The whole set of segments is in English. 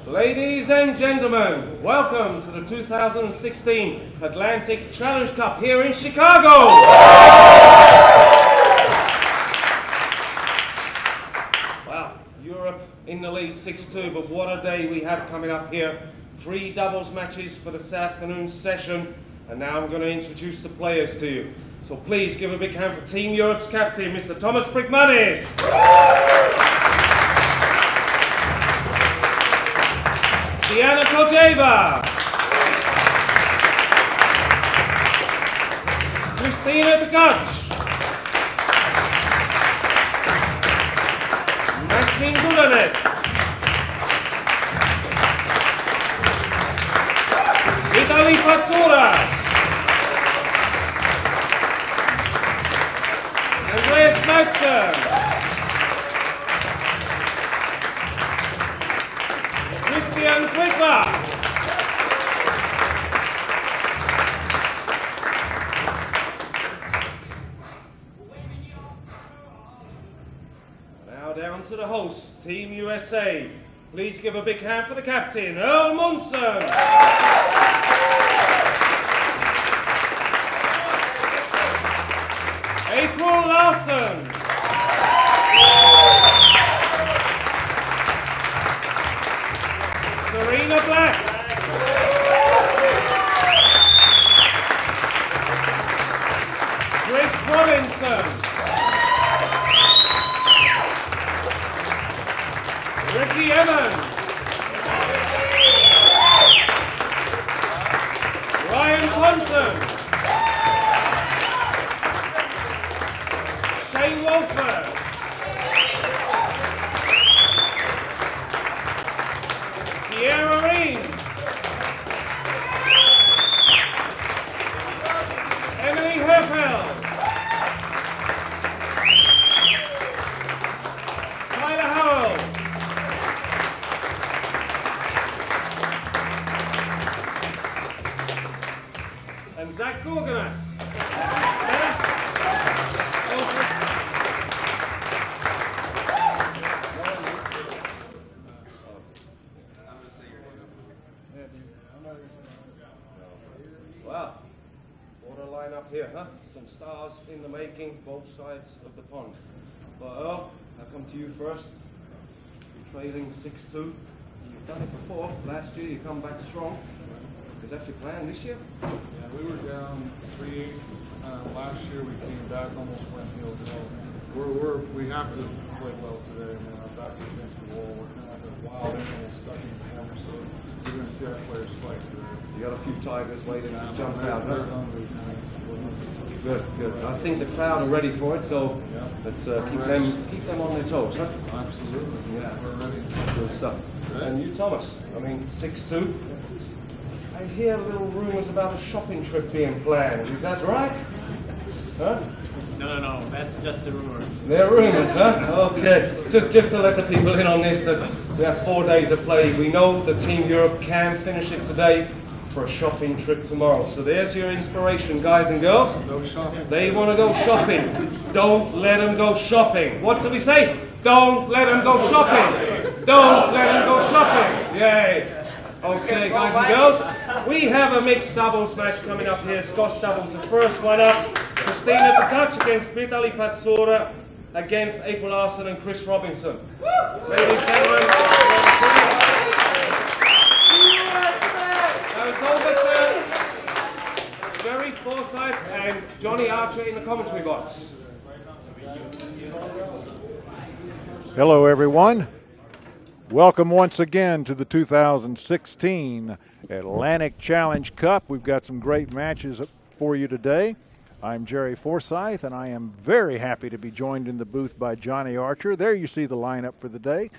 Ladies and gentlemen, welcome to the 2016 Atlantic Challenge Cup here in Chicago. Wow, Europe in the lead 6-2, but what a day we have coming up here. 3 doubles matches for this afternoon session, and now I'm going to introduce the players to you. So please give a big hand for Team Europe's captain, Mr. Thomas Brigmanis. Diana Kojeva, Christina Tkach, Maxine Gulanet, Vitaly Patsura, Andreas Tkach, Christian Tkach, now down to the host, Team USA. Please give a big hand for the captain, Earl Munson. April Larson. Serena Black. Chris Robinson. Ricky Evans. Ryan Thompson. Shane Wolford. Sierra Reams. Emily Herfeld. Tyler Howell. And Zach Gorganas. Wow, what a lineup here, huh? Some stars in the making, both sides of the pond. But Earl, I'll come to you first. You're trailing 6-2. You've done it before. Last year you come back strong. Is that your plan this year? Yeah, we were down 3-8 last year. We came back, almost went heel. We have to play well today. I mean, our back is against the wall. We're kind of like a wild animal stuck in the corner, so we're going to see our players fight today. You got a few tigers waiting to jump out, They're huh? hungry. Good, good. I think the crowd are ready for it, so let's keep them on their toes, huh? Absolutely. Yeah. We're ready. Good stuff. Good. And you, Thomas, I mean, 6-2. I hear little rumours about a shopping trip being planned. Is that right? Huh? No, that's just the rumors. They're rumours, huh? Okay. Just to let the people in on this, that we have 4 days of play. We know that Team Europe can finish it today for a shopping trip tomorrow. So there's your inspiration, guys and girls. Go shopping. They want to go shopping. Don't let them go shopping. What do we say? Don't let them go shopping. Don't let them go shopping. Yay. Okay, guys and girls, we have a mixed doubles match coming up here. Scotch doubles, the first one up. Christina Tkach against Vitaly Patsura against April Larson and Chris Robinson. Ladies and gentlemen, that was over to Jerry Forsyth and Johnny Archer in the commentary box. Hello, everyone. Welcome once again to the 2016 Atlantic Challenge Cup. We've got some great matches for you today. I'm Jerry Forsyth, and I am very happy to be joined in the booth by Johnny Archer. There you see the lineup for the day.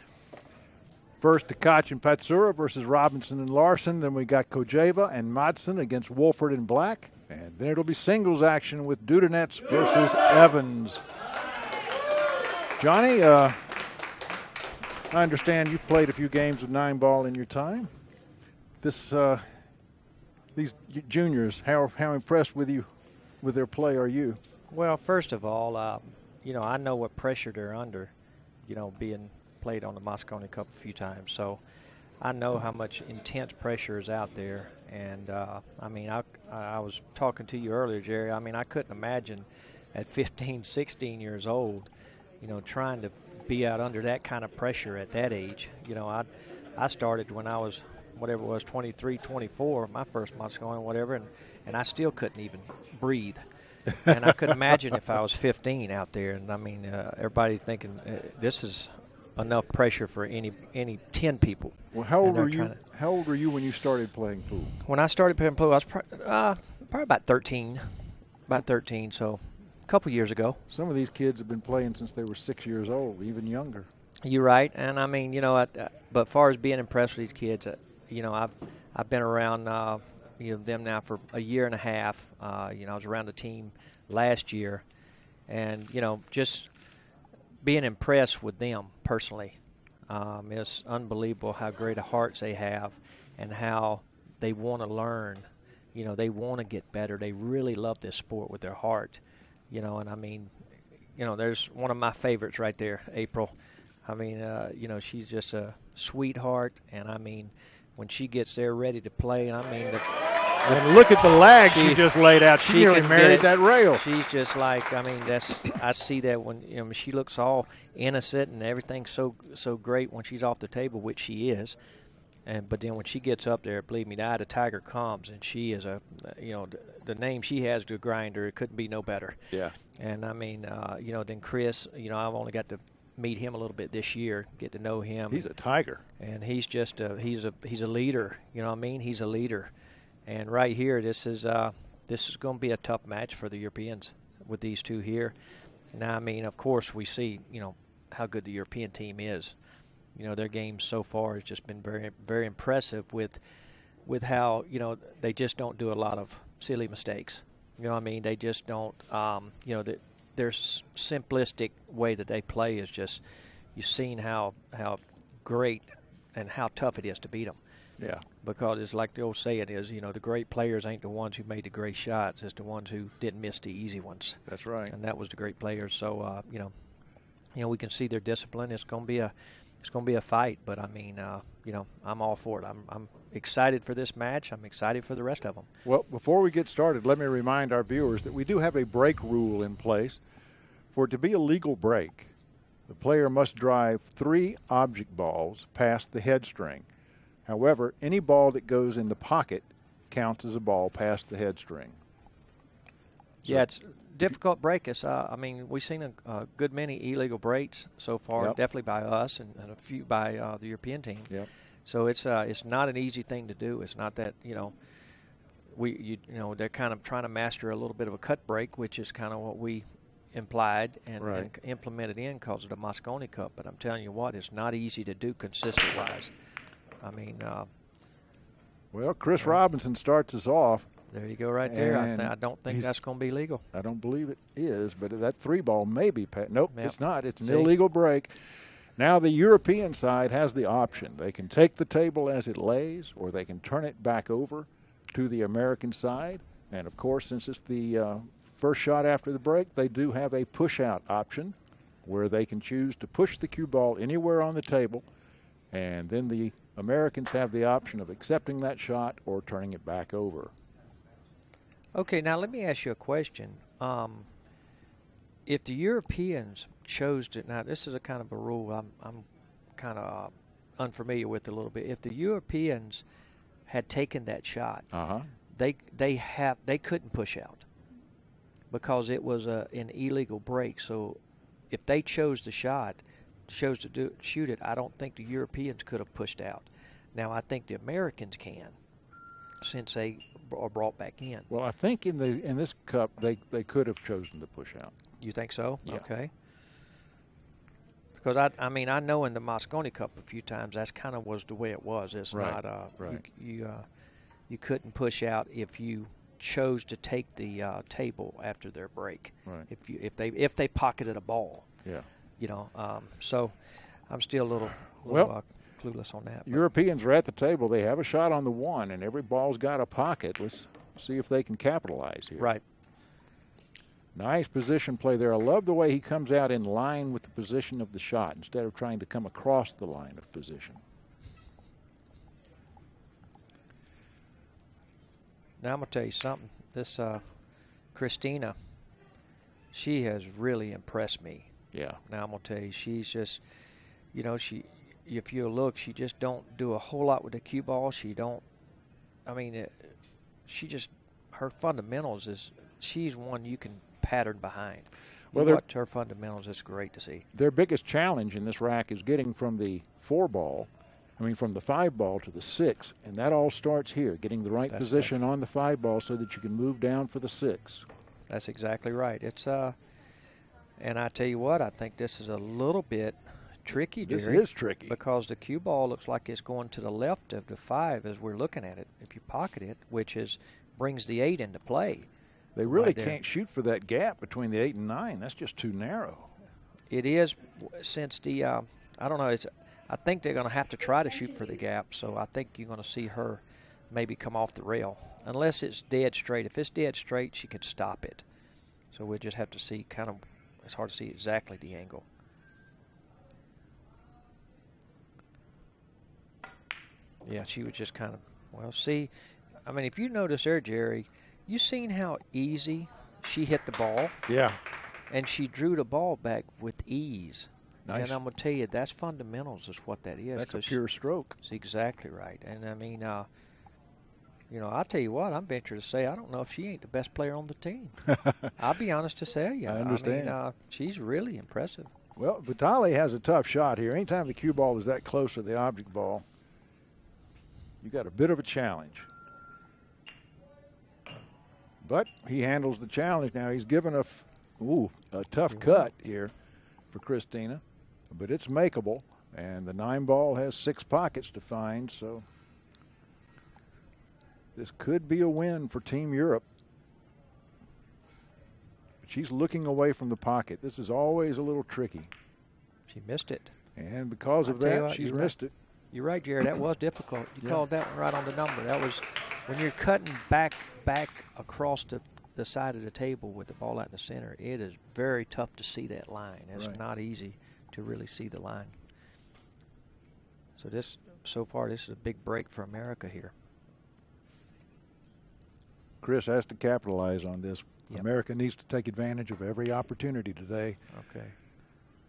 First, Tkach and Patsura versus Robinson and Larson. Then we got Kojeva and Madsen against Wolford and Black. And then it'll be singles action with Dudenets versus Evans. Johnny, I understand you've played a few games with 9-ball in your time. These juniors, how impressed with their play are you? Well, first of all, I know what pressure they're under, being played on the Moscone Cup a few times. So I know how much intense pressure is out there. And, I mean, I was talking to you earlier, Jerry. I mean, I couldn't imagine at 15, 16 years old, you know, trying to be out under that kind of pressure at that age. You know, I started when I was, whatever it was, 23, 24, my first Moscone, whatever, and I still couldn't even breathe. And I could imagine if I was 15 out there. And, I mean, everybody thinking this is enough pressure for any 10 people. Well, how old were you? How old were you when you started playing pool? When I started playing pool, I was probably about 13. So a couple years ago. Some of these kids have been playing since they were 6 years old, even younger. You're right, and I mean, you know, but as far as being impressed with these kids, you know, I've been around you know, them now for a year and a half. You know, I was around the team last year, and you know, just being impressed with them personally. It's unbelievable how great of hearts they have and how they want to learn. You know, they want to get better. They really love this sport with their heart. You know, and I mean, you know, there's one of my favorites right there, April. I mean, you know, she's just a sweetheart, and I mean, when she gets there ready to play, I mean, and look at the lag she just laid out. She nearly married that rail. She's just like, I mean, I see that when, you know, she looks all innocent and everything's so great when she's off the table, which she is. But then when she gets up there, believe me, the eye of the tiger comes, and she is you know, the name she has to grind her, it couldn't be no better. Yeah. And I mean, you know, then Chris, you know, I've only got to meet him a little bit this year, get to know him. He's a tiger. And he's just he's a leader. You know what I mean? He's a leader. And right here, this is going to be a tough match for the Europeans with these two here. Now, I mean, of course, we see, you know, how good the European team is. You know, their game so far has just been very, very impressive with how, you know, they just don't do a lot of silly mistakes. You know what I mean? They just don't, you know, their simplistic way that they play is just, you've seen how great and how tough it is to beat them. Yeah. Because it's like the old saying is, you know, the great players ain't the ones who made the great shots. It's the ones who didn't miss the easy ones. That's right. And that was the great players. So, you know, we can see their discipline. It's going to be a fight. But I mean, you know, I'm all for it. I'm excited for this match. I'm excited for the rest of them. Well, before we get started, let me remind our viewers that we do have a break rule in place. For it to be a legal break, the player must drive 3 object balls past the head string. However, any ball that goes in the pocket counts as a ball past the head string. Yeah, it's a difficult break. It's, I mean, we've seen a good many illegal breaks so far, definitely by us and a few by the European team. Yep. So it's not an easy thing to do. It's not that, you know, you know, they're kind of trying to master a little bit of a cut break, which is kind of what we implied and implemented in because of the Moscone Cup. But I'm telling you what, it's not easy to do consistent-wise. I mean, well, Chris Robinson starts us off. There you go, right there. I don't think that's going to be legal. I don't believe it is, but that 3 ball may be. Nope, yep. It's not. It's an illegal break. Now the European side has the option. They can take the table as it lays, or they can turn it back over to the American side. And of course, since it's the first shot after the break, they do have a push-out option where they can choose to push the cue ball anywhere on the table, and then the Americans have the option of accepting that shot or turning it back over. Okay, now let me ask you a question. If the Europeans chose to, now this is a kind of a rule I'm kind of unfamiliar with a little bit. If the Europeans had taken that shot, they couldn't push out because it was an illegal break. So if they chose the shot, shoot it, I don't think the Europeans could have pushed out. Now I think the Americans can, since they are brought back in. Well, I think in this cup they could have chosen to push out. You think so? Yeah. Okay. Because I mean I know in the Moscone Cup a few times that's kind of was the way it was. It's not you couldn't push out if you chose to take the table after their break. Right. If they pocketed a ball. Yeah. You know, so I'm still a little clueless on that. Europeans are at the table. They have a shot on the 1, and every ball's got a pocket. Let's see if they can capitalize here. Right. Nice position play there. I love the way he comes out in line with the position of the shot instead of trying to come across the line of position. Now I'm gonna tell you something. This Christina, she has really impressed me. Yeah. Now I'm gonna tell you, she's just, if you look, she just don't do a whole lot with the cue ball. She don't. I mean, her fundamentals is. She's one you can pattern behind. Well, watch her fundamentals. It's great to see. Their biggest challenge in this rack is getting from the from the 5 ball to the 6, and that all starts here, getting the right position on the 5 ball so that you can move down for the 6. That's exactly right. It's and I tell you what, I think this is a little bit tricky, Jerry. This is tricky because the cue ball looks like it's going to the left of the 5 as we're looking at it. If you pocket it, which brings the 8 into play. They really can't shoot for that gap between the 8 and 9. That's just too narrow. It is, since the I don't know. I think they're going to have to try to shoot for the gap. So I think you're going to see her maybe come off the rail, unless it's dead straight. If it's dead straight, she could stop it. So we'll just have to see. It's hard to see exactly the angle. Yeah, she was just see. I mean, if you notice there, Jerry, you seen how easy she hit the ball? Yeah. And she drew the ball back with ease. Nice. And I'm going to tell you, that's fundamentals is what that is. That's a pure stroke. That's exactly right. And, I mean, I'll tell you what, I'm venturing to say I don't know if she ain't the best player on the team. I'll be honest to say. I understand. I mean, she's really impressive. Well, Vitali has a tough shot here. Anytime the cue ball is that close to the object ball, you got a bit of a challenge. But he handles the challenge now. He's given a tough cut here for Christina. But it's makeable, and the 9 ball has 6 pockets to find, so this could be a win for Team Europe. But she's looking away from the pocket. This is always a little tricky. She missed it. And because of that, she's missed it. You're right, Jerry. That was difficult. You called that one right on the number. That was when you're cutting back across the side of the table with the ball out in the center. It is very tough to see that line. It's not easy to really see the line. So far, this is a big break for America here. Chris has to capitalize on this. Yep. America needs to take advantage of every opportunity today. Okay.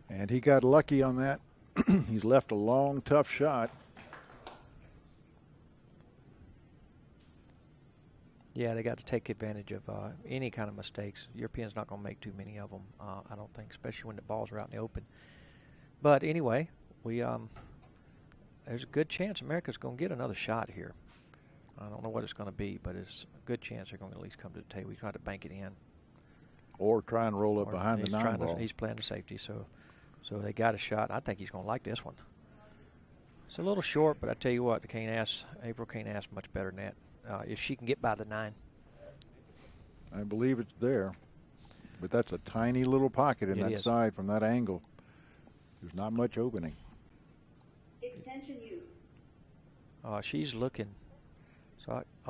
And he got lucky on that. He's left a long, tough shot. Yeah, they got to take advantage of any kind of mistakes. Europeans not going to make too many of them, I don't think, especially when the balls are out in the open. But anyway, there's a good chance America's going to get another shot here. I don't know what it's going to be, but it's a good chance they're going to at least come to the table. We try to bank it in. Or try and roll up behind the 9 ball. He's playing the safety, so they got a shot. I think he's going to like this one. It's a little short, but I tell you what, April can't ask much better than that. If she can get by the 9. I believe it's there. But that's a tiny little pocket in that side from that angle. There's not much opening. Extension use. She's looking.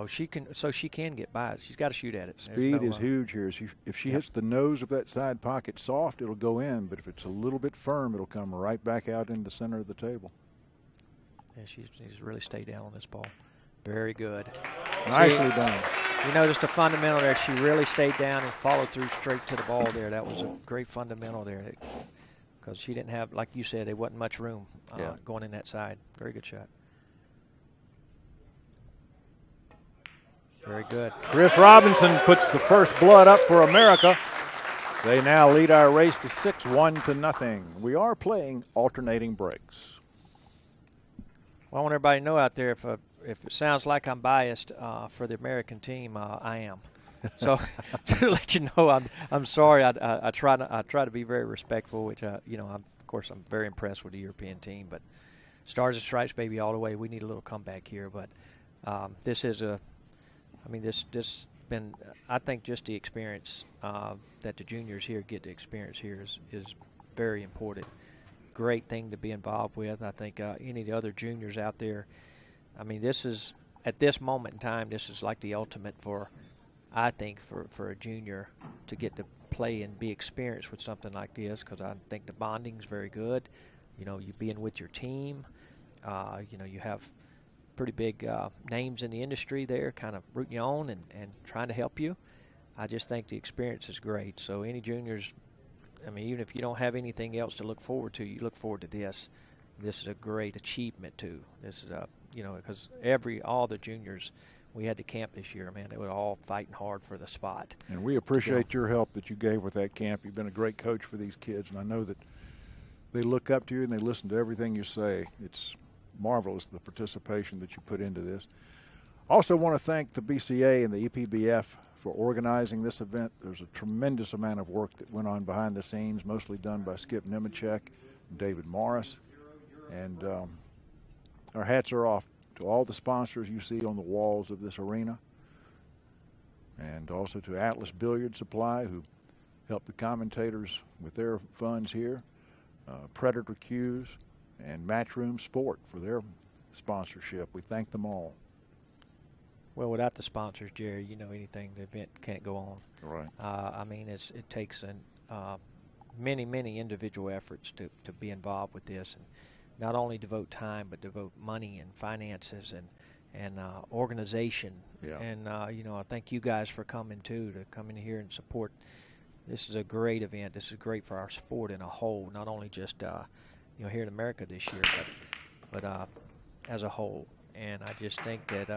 She can get by it. She's got to shoot at it. Speed is huge here. If she hits the nose of that side pocket soft, it'll go in. But if it's a little bit firm, it'll come right back out in the center of the table. Yeah, she's really stayed down on this ball. Very good. Nicely done. You noticed the fundamental there. She really stayed down and followed through straight to the ball there. That was a great fundamental there. Because she didn't have, like you said, there wasn't much room going in that side. Very good shot. Very good. Chris Robinson puts the first blood up for America. They now lead our race to 6-1-0. We are playing alternating breaks. Well, I want everybody to know out there, if it sounds like I'm biased for the American team, I am. So to let you know, I'm sorry. I try to be very respectful, which of course I'm very impressed with the European team. But Stars and Stripes, baby, all the way. We need a little comeback here. But this is this been, I think, just the experience that the juniors here get to experience here is very important. Great thing to be involved with. I think any of the other juniors out there, I mean, this is, at this moment in time, this is like the ultimate for a junior to get to play and be experienced with something like this, because I think the bonding is very good. You being with your team, you have pretty big names in the industry there, kind of rooting you on and trying to help you. I just think the experience is great. So any juniors, I mean, even if you don't have anything else to look forward to, you look forward to this. This is a great achievement too. This is a, you know, because all the juniors we had to camp this year, man, they were all fighting hard for the spot. And we appreciate your help that you gave with that camp. You've been a great coach for these kids, and I know that they look up to you and they listen to everything you say. It's marvelous, the participation that you put into this. Also want to thank the BCA and the EPBF for organizing this event. There's a tremendous amount of work that went on behind the scenes, mostly done by Skip Nemechek and David Morris. And our hats are off to all the sponsors you see on the walls of this arena, and also to Atlas Billiard Supply, who helped the commentators with their funds here, Predator Cues, and Matchroom Sport for their sponsorship. We thank them all. Well, without the sponsors, Jerry, you know, the event can't go on. Right. I mean, it takes many individual efforts to be involved with this, and not only devote time, but devote money and finances and organization. Yeah. And, you know, I thank you guys for coming, too, to come in here and support. This is a great event. This is great for our sport in a whole, not only just, you know, here in America this year, but as a whole. And I just think that,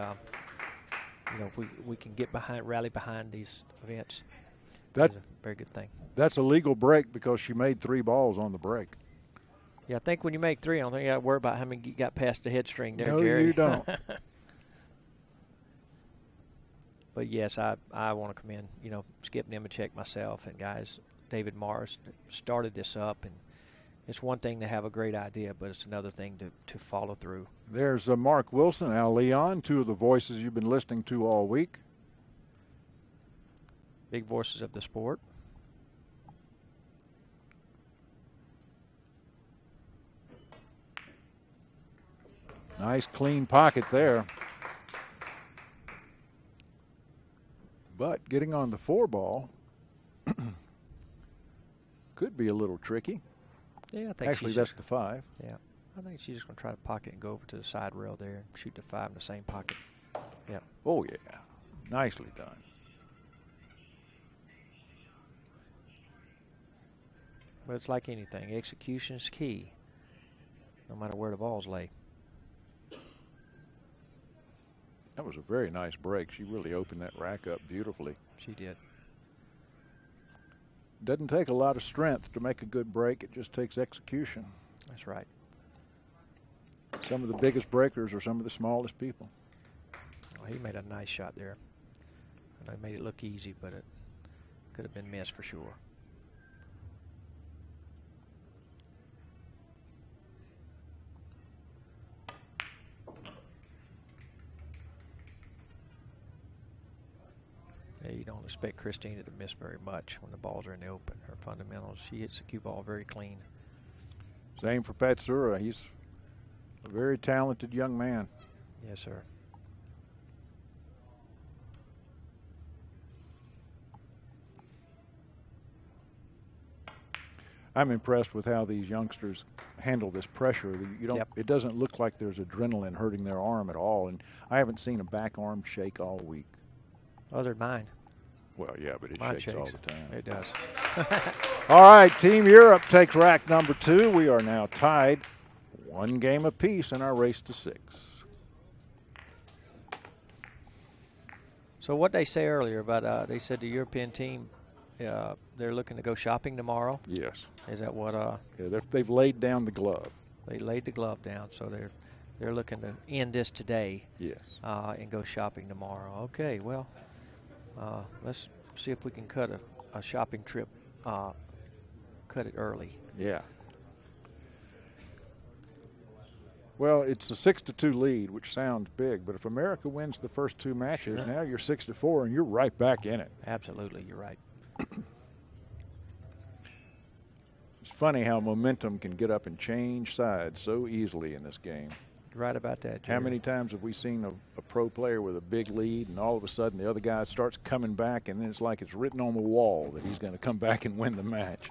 you know, if we can rally behind these events, that's a very good thing. That's a legal break because she made 3 balls on the break. Yeah, I think when you make 3, I don't think you got to worry about how many you got past the head string there, no, Jerry. No, you don't. But, yes, I want to commend, you know, Skip Nemechek, myself, and guys, David Morris started this up. And it's one thing to have a great idea, but it's another thing to follow through. There's Mark Wilson, Al Leon, 2 of the voices you've been listening to all week. Big voices of the sport. Nice clean pocket there. But getting on the 4 ball could be a little tricky. Yeah, I think actually that's the 5. Yeah, I think she's just going to try to pocket and go over to the side rail there and shoot the 5 in the same pocket. Yeah. Oh, yeah. Nicely done. But it's like anything. Execution's key, no matter where the balls lay. That was a very nice break. She really opened that rack up beautifully. She did. Doesn't take a lot of strength to make a good break. It just takes execution. That's right. Some of the biggest breakers are some of the smallest people. Well, he made a nice shot there. And I made it look easy, but it could have been missed for sure. Yeah, you don't expect Christina to miss very much when the balls are in the open. Her fundamentals, she hits the cue ball very clean. Same for Patsura. He's a very talented young man. Yes, sir. I'm impressed with how these youngsters handle this pressure. You don't. Yep. It doesn't look like there's adrenaline hurting their arm at all, and I haven't seen a back arm shake all week. Other than mine. Well, yeah, but it Mine shakes all the time. It does. All right, Team Europe takes rack number 2. We are now tied 1 game apiece in our race to 6. So what they say earlier about, they said the European team, they're looking to go shopping tomorrow. Yes. Is that what? Yeah, they've laid down the glove. They laid the glove down, so they're looking to end this today. Yes. And go shopping tomorrow. Okay, well, let's see if we can cut a shopping trip, cut it early. Yeah. Well, it's a 6-2 lead, which sounds big, but if America wins the first 2 matches, Sure. now you're 6-4 and you're right back in it. Absolutely, you're right. It's funny how momentum can get up and change sides so easily in this game. You're right about that, Jerry. How many times have we seen a pro player with a big lead and all of a sudden the other guy starts coming back and then it's like it's written on the wall that he's going to come back and win the match?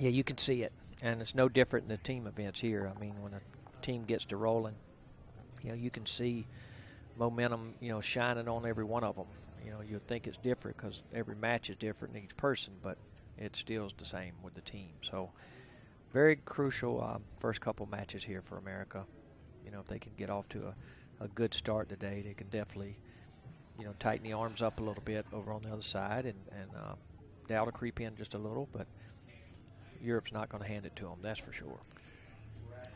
Yeah, you can see it, and it's no different in the team events here. I mean, when a team gets to rolling, you can see momentum, shining on every one of them. You'll think it's different because every match is different in each person, but it still is the same with the team. So very crucial first couple matches here for America. If they can get off to a good start today, they can definitely, tighten the arms up a little bit over on the other side and Dow to creep in just a little, but Europe's not going to hand it to them, that's for sure.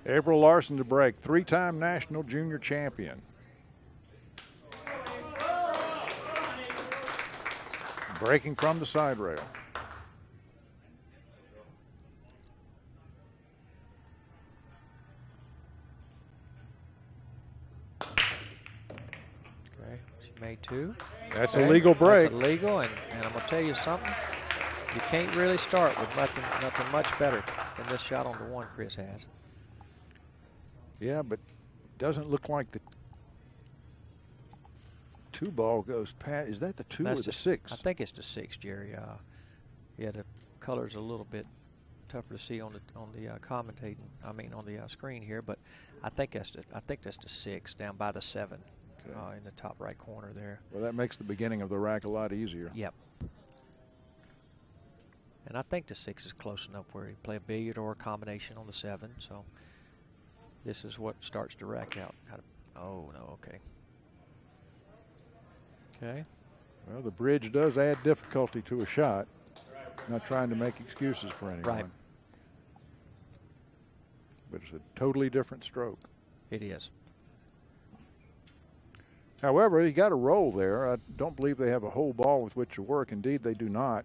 April Larson to break, 3-time national junior champion. Breaking from the side rail. Okay, she made 2. That's a legal break. That's illegal, and I'm going to tell you something. You can't really start with nothing much better than this shot on the 1 Chris has. Yeah, but doesn't look like the 2 ball goes past. Is that the 2 or the 6? I think it's the 6, Jerry. Yeah, the color's a little bit tougher to see on the commentating. I mean, on the screen here, but I think that's the 6 down by the 7 in the top right corner there. Well, that makes the beginning of the rack a lot easier. Yep. And I think the 6 is close enough where you play a billiard or a combination on the 7. So this is what starts the rack out. Oh no, okay. Okay. Well, the bridge does add difficulty to a shot. Not trying to make excuses for anyone. Right. But it's a totally different stroke. It is. However, he got a roll there. I don't believe they have a whole ball with which to work. Indeed, they do not.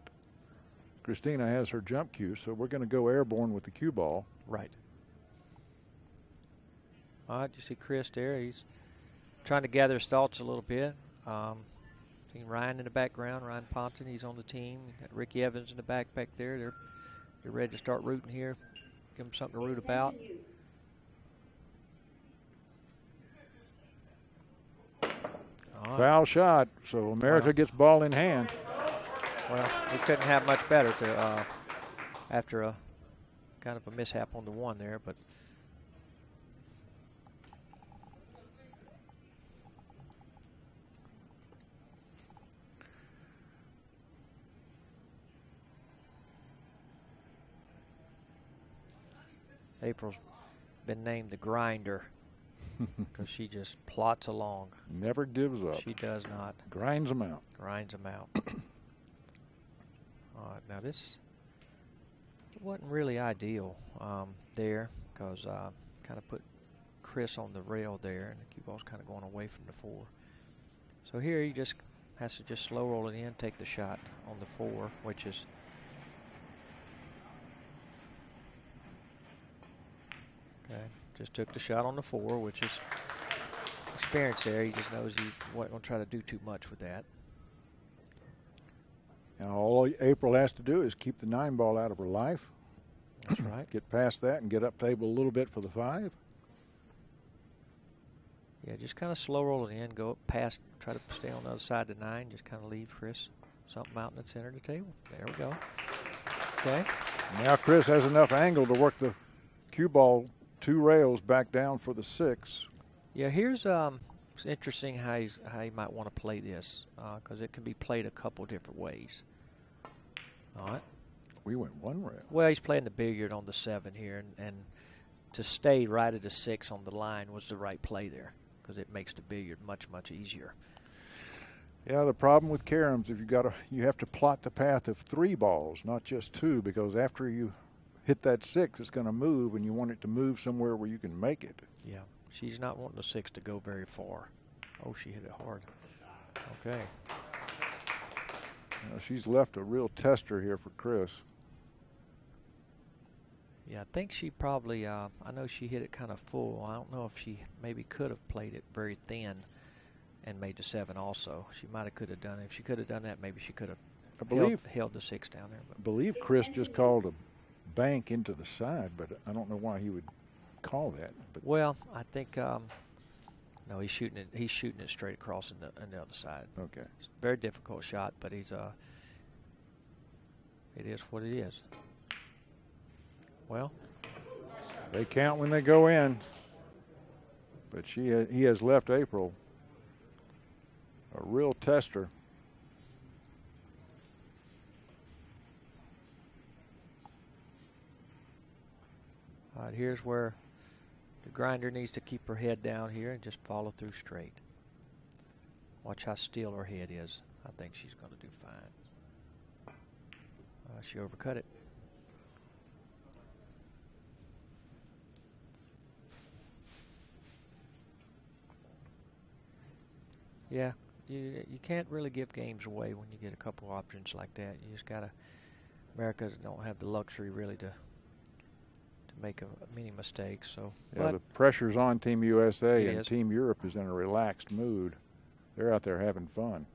Christina has her jump cue, so we're going to go airborne with the cue ball. Right. All right, you see Chris there. He's trying to gather his thoughts a little bit. Seeing Ryan in the background, Ryan Ponton, he's on the team. Got Ricky Evans in the back there. They're ready to start rooting here. Give them something to root about. Foul shot, so America gets ball in hand. Well, we couldn't have much better after a kind of a mishap on the 1 there, but April's been named the grinder because she just plots along. Never gives up. She does not. Grinds them out. Grinds them out. All right, now this wasn't really ideal there because kind of put Chris on the rail there, and the cue ball's kind of going away from the 4. So here he just has to just slow roll it in, take the shot on the 4, which is okay. Just took the shot on the 4, which is experience there. He just knows he wasn't going to try to do too much with that. And all April has to do is keep the 9 ball out of her life. That's right. Get past that and get up table a little bit for the 5. Yeah, just kind of slow roll it in, go up past, try to stay on the other side of the 9, just kind of leave Chris something out in the center of the table. There we go. Okay. Now Chris has enough angle to work the cue ball 2 rails back down for the 6. Yeah, here's it's interesting how you might want to play this because it can be played a couple different ways. All right. We went 1 rail. Well, he's playing the billiard on the 7 here, and to stay right at the 6 on the line was the right play there because it makes the billiard much, much easier. Yeah, the problem with caroms is you have to plot the path of 3 balls, not just 2, because after you hit that 6, it's going to move, and you want it to move somewhere where you can make it. Yeah, she's not wanting the 6 to go very far. Oh, she hit it hard. Okay. She's left a real tester here for Chris. Yeah, I think she probably, I know she hit it kind of full. I don't know if she maybe could have played it very thin and made the 7 also. She might have could have done it. If she could have done that, maybe she could have held the 6 down there. I believe Chris just called a bank into the side, but I don't know why he would call that. But well, I think no, he's shooting it. He's shooting it straight across on the other side. Okay, it's a very difficult shot, but he's it is what it is. Well, they count when they go in, But he has left April a real tester. All right, here's where the grinder needs to keep her head down here and just follow through straight. Watch how still her head is. I think she's going to do fine. She overcut it. Yeah, you can't really give games away when you get a couple options like that. You just gotta. America don't have the luxury really to make many mistakes. So yeah, the pressure's on Team USA, and Team Europe is in a relaxed mood. They're out there having fun.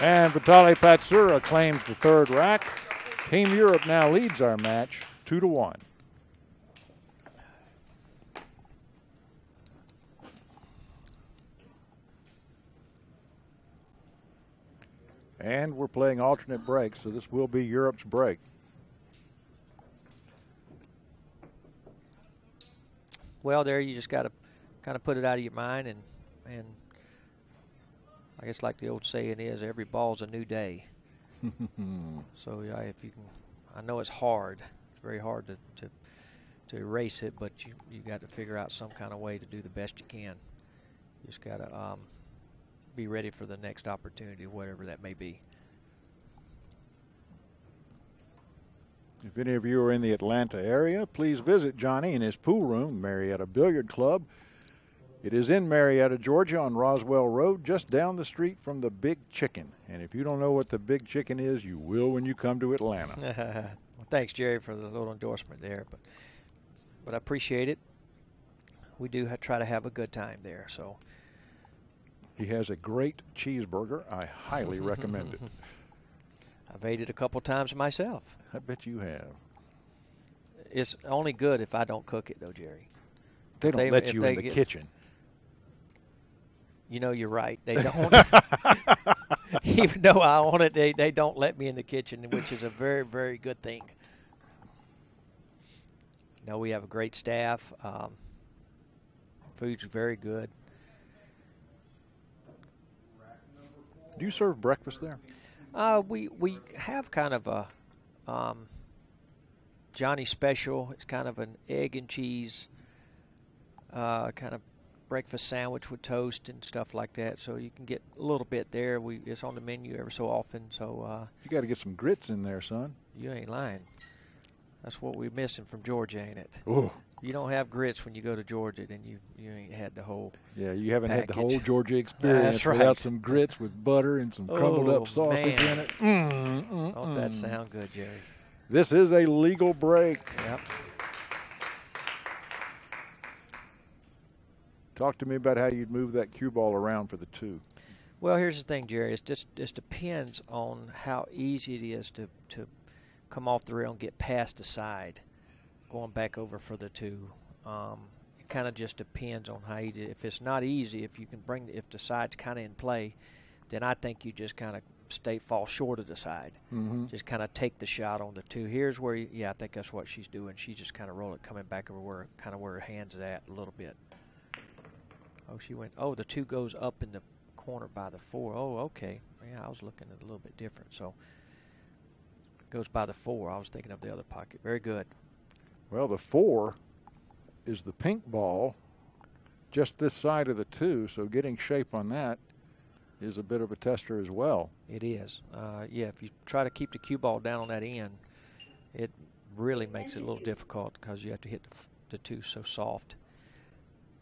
And Vitaly Patsura claims the third rack. Team Europe now leads our match 2-1. And we're playing alternate breaks, so this will be Europe's break. Well, there you just got to kind of put it out of your mind, and I guess like the old saying is, every ball's a new day. So yeah, if you can, I know it's hard. It's very hard to erase it, but you got to figure out some kind of way to do the best you can. You just got to be ready for the next opportunity, whatever that may be. If any of you are in the Atlanta area, please visit Johnny in his pool room, Marietta Billiard Club. It is in Marietta, Georgia, on Roswell Road, just down the street from the Big Chicken. And if you don't know what the Big Chicken is, you will when you come to Atlanta. Well, thanks, Jerry, for the little endorsement there, but I appreciate it. We do try to have a good time there. So he has a great cheeseburger. I highly recommend it. I've ate it a couple times myself. I bet you have. It's only good if I don't cook it, though, Jerry. They don't let you in the kitchen. You know, you're right. They don't. Even though I own it, they don't let me in the kitchen, which is a very, very good thing. You know, we have a great staff. Food's very good. Do you serve breakfast there? We have kind of a Johnny special. It's kind of an egg and cheese kind of breakfast sandwich with toast and stuff like that. So you can get a little bit there. It's on the menu every so often. So you got to get some grits in there, son. You ain't lying. That's what we're missing from Georgia, ain't it? Ooh. You don't have grits when you go to Georgia, then you ain't had the whole you haven't package. had the whole Georgia experience That's right. without some grits with butter and some crumbled up sausage in it. Don't that sound good, Jerry? This is a legal break. Yep. Talk to me about how you'd move that cue ball around for the two. Well, here's the thing, Jerry. It just depends on how easy it is to come off the rail and get past the side, going back over for the two. It kind of just depends on how easy. If it's not easy, if the side's kind of in play, then I think you just kind of fall short of the side. Mm-hmm. Just kind of take the shot on the two. Here's where, I think that's what she's doing. She just kind of roll it coming back over where her hand's at a little bit. Oh, she went. Oh, the two goes up in the corner by the four. Oh, okay. Yeah, I was looking at it a little bit different. So goes by the four. I was thinking of the other pocket. Very good. Well, the four is the pink ball, just this side of the two. So getting shape on that is a bit of a tester as well. It is. If you try to keep the cue ball down on that end, it really makes it a little difficult because you have to hit the two so soft.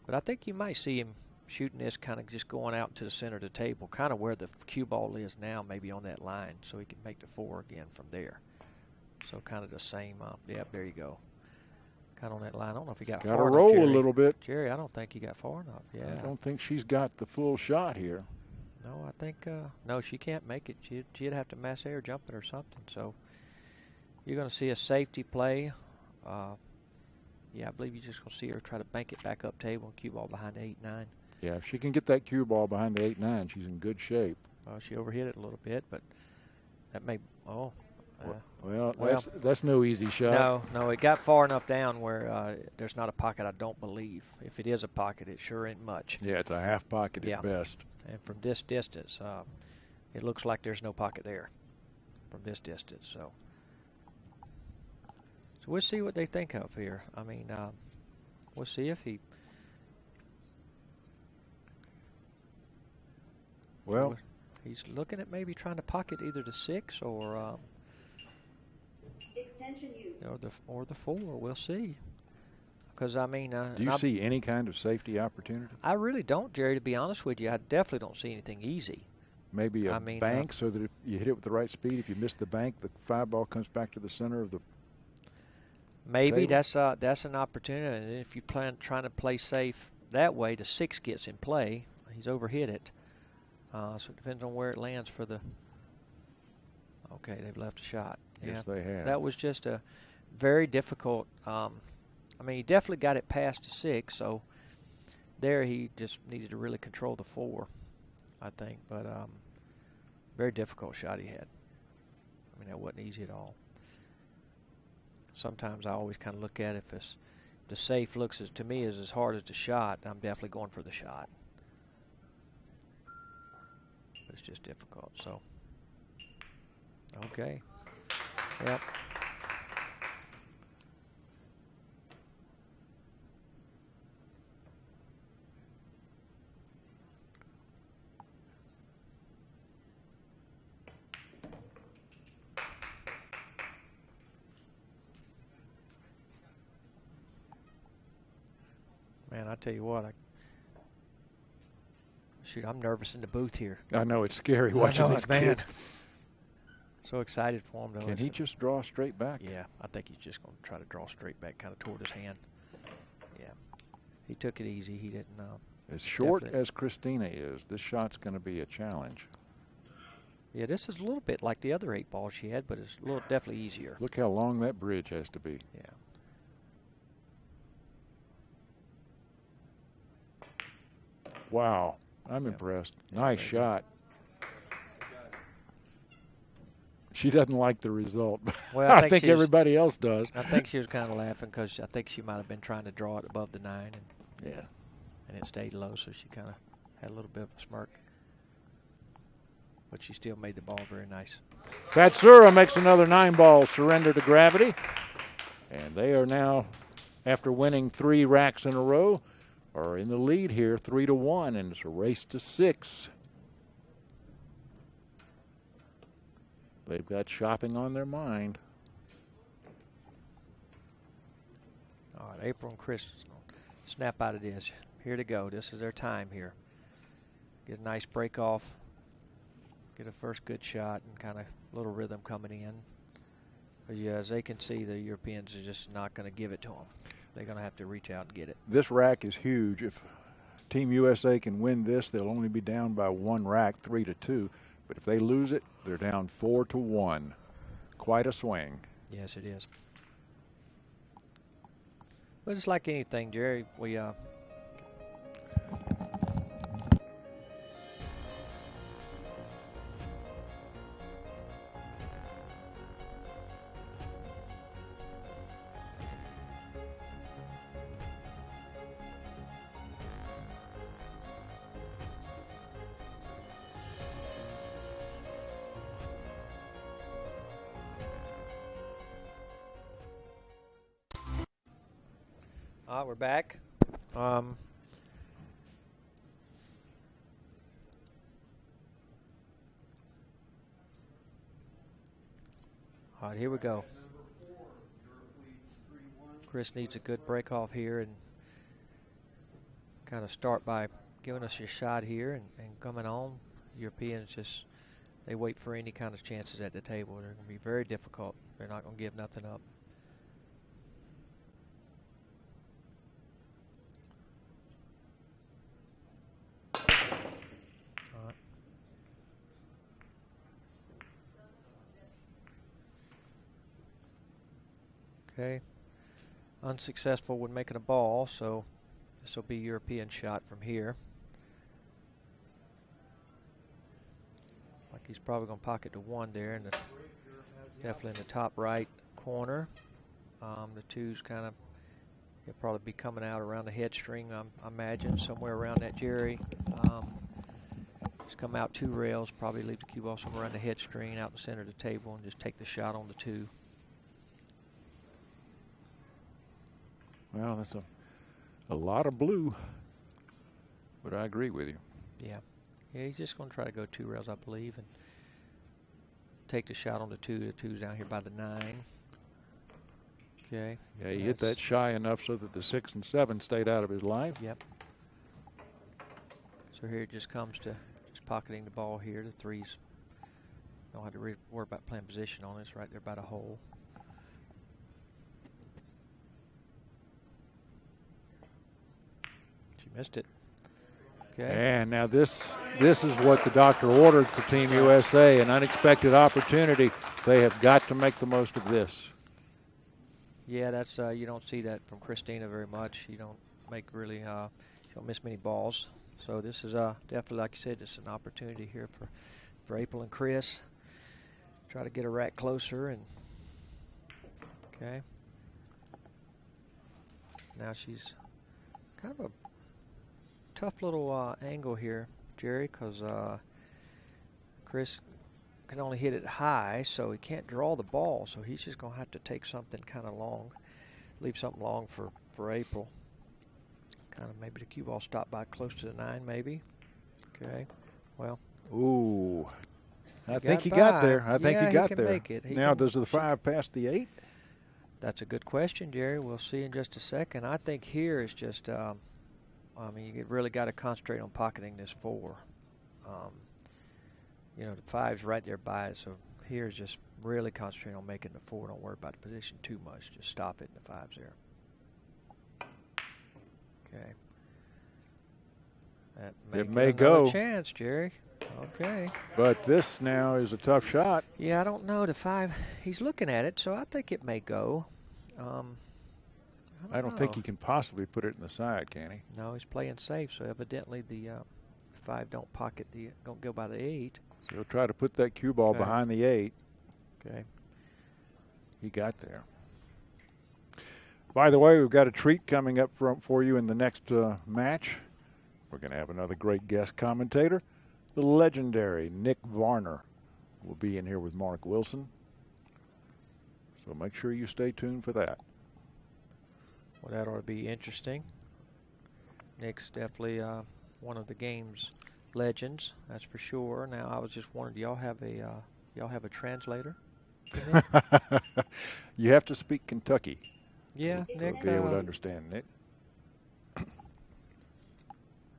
But I think you might see him shooting this kind of just going out to the center of the table, kind of where the cue ball is now, maybe on that line, so he can make the four again from there. So kind of the same. There you go. Kind of on that line. I don't know if he got far enough. Got to roll a little bit. Jerry, I don't think he got far enough. Yeah. I don't think she's got the full shot here. No, I think no, she can't make it. She'd have to mass air jump it or something. So you're going to see a safety play. I believe you're just going to see her try to bank it back up table and cue ball behind the 8-9. Yeah, if she can get that cue ball behind the 8-9, she's in good shape. Well, she overhit it a little bit, but that may. Well, that's no easy shot. No, it got far enough down where there's not a pocket, I don't believe. If it is a pocket, it sure ain't much. Yeah, it's a half pocket at best. And from this distance, it looks like there's no pocket there from this distance. So we'll see what they think of here. I mean, we'll see if he. Well, he's looking at maybe trying to pocket either the 6 or or the 4. We'll see. Because I mean, do you see any kind of safety opportunity? I really don't, Jerry. To be honest with you, I definitely don't see anything easy. Maybe a bank, so that if you hit it with the right speed, if you miss the bank, the 5 ball comes back to the center of the. Maybe that's an opportunity. And if you trying to play safe that way, the 6 gets in play. He's overhit it. So it depends on where it lands for the. Okay, they've left a shot. Yes, they have. That was just a very difficult. I mean, he definitely got it past the 6, so there he just needed to really control the 4, I think. But very difficult shot he had. I mean, that wasn't easy at all. Sometimes I always kind of look at it, if the safe looks to me as hard as the shot, I'm definitely going for the shot. But it's just difficult. So, okay. Yep. Man, I tell you what, I'm nervous in the booth here. I know, it's scary watching these kids. So excited for him, though. Can he just draw straight back? Yeah, I think he's just going to try to draw straight back, kind of toward his hand. Yeah, he took it easy. He didn't. As short as Christina is, this shot's going to be a challenge. Yeah, this is a little bit like the other 8 balls she had, but it's definitely easier. Look how long that bridge has to be. Yeah. Wow, I'm impressed. Nice shot. She doesn't like the result. Well, I think everybody else does. I think she was kind of laughing because I think she might have been trying to draw it above the 9, and it stayed low, so she kind of had a little bit of a smirk. But she still made the ball very nice. Patsura makes another 9-ball surrender to gravity, and they are now, after winning 3 racks in a row, are in the lead here 3-1, and it's a race to 6. They've got shopping on their mind. All right, April and Chris snap out of this. Here to go. This is their time here. Get a nice break off. Get a first good shot and kind of a little rhythm coming in. But yeah, as they can see, the Europeans are just not going to give it to them. They're going to have to reach out and get it. This rack is huge. If Team USA can win this, they'll only be down by 1 rack, 3-2. But if they lose it, they're down 4-1. Quite a swing. Yes, it is. But it's like anything, Jerry. We we're back. All right, here we go. Chris needs a good break off here and kind of start by giving us a shot here and coming on. Europeans just, they wait for any kind of chances at the table. They're going to be very difficult. They're not going to give nothing up. Okay, unsuccessful when making a ball, so this will be European shot from here. he's probably going to pocket the 1 there, and definitely in the top right corner. The 2's kind of, he'll probably be coming out around the head string, I imagine, somewhere around that, Jerry. He's come out 2 rails, probably leave the cue ball somewhere around the head string, out the center of the table, and just take the shot on the 2. Well, that's a lot of blue, but I agree with you. Yeah. Yeah, he's just going to try to go 2 rails, I believe, and take the shot on the 2. The 2's down here by the 9. Okay. Yeah, he hit that shy enough so that the 6 and 7 stayed out of his life. Yep. So here it just comes to just pocketing the ball here. The 3's don't have to worry about playing position on it. It's right there by the hole. She missed it. Okay. And now this is what the doctor ordered for Team USA, an unexpected opportunity. They have got to make the most of this. Yeah, that's you don't see that from Christina very much. You don't make really, you don't miss many balls. So this is definitely, like you said, it's an opportunity here for April and Chris. Try to get a rack closer, and okay. Now she's kind of a tough little angle here, Jerry, because Chris can only hit it high, so he can't draw the ball. So he's just going to have to take something kind of long, leave something long for April. Kind of maybe the cue ball stop by close to the 9, maybe. Okay. Well. Ooh. I think he got there. I think he got there. Make it. Now, does the 5 pass the 8? That's a good question, Jerry. We'll see in just a second. I think here is just, I mean, you really got to concentrate on pocketing this 4. You know, the 5's right there by it, so here's just really concentrating on making the 4. Don't worry about the position too much. Just stop it, and the 5's there. Okay. It may go. Chance, Jerry. Okay. But this now is a tough shot. Yeah, I don't know. The 5, he's looking at it, so I think it may go. I don't think he can possibly put it in the side, can he? No, he's playing safe, so evidently the 5 don't go by the 8. So he'll try to put that cue ball behind the 8. Okay. He got there. By the way, we've got a treat coming up for you in the next match. We're going to have another great guest commentator. The legendary Nick Varner will be in here with Mark Wilson. So make sure you stay tuned for that. Well, that ought to be interesting. Nick's definitely one of the game's legends, that's for sure. Now, I was just wondering, do y'all have a translator? You have to speak Kentucky. Yeah, Nick. To be able to understand Nick.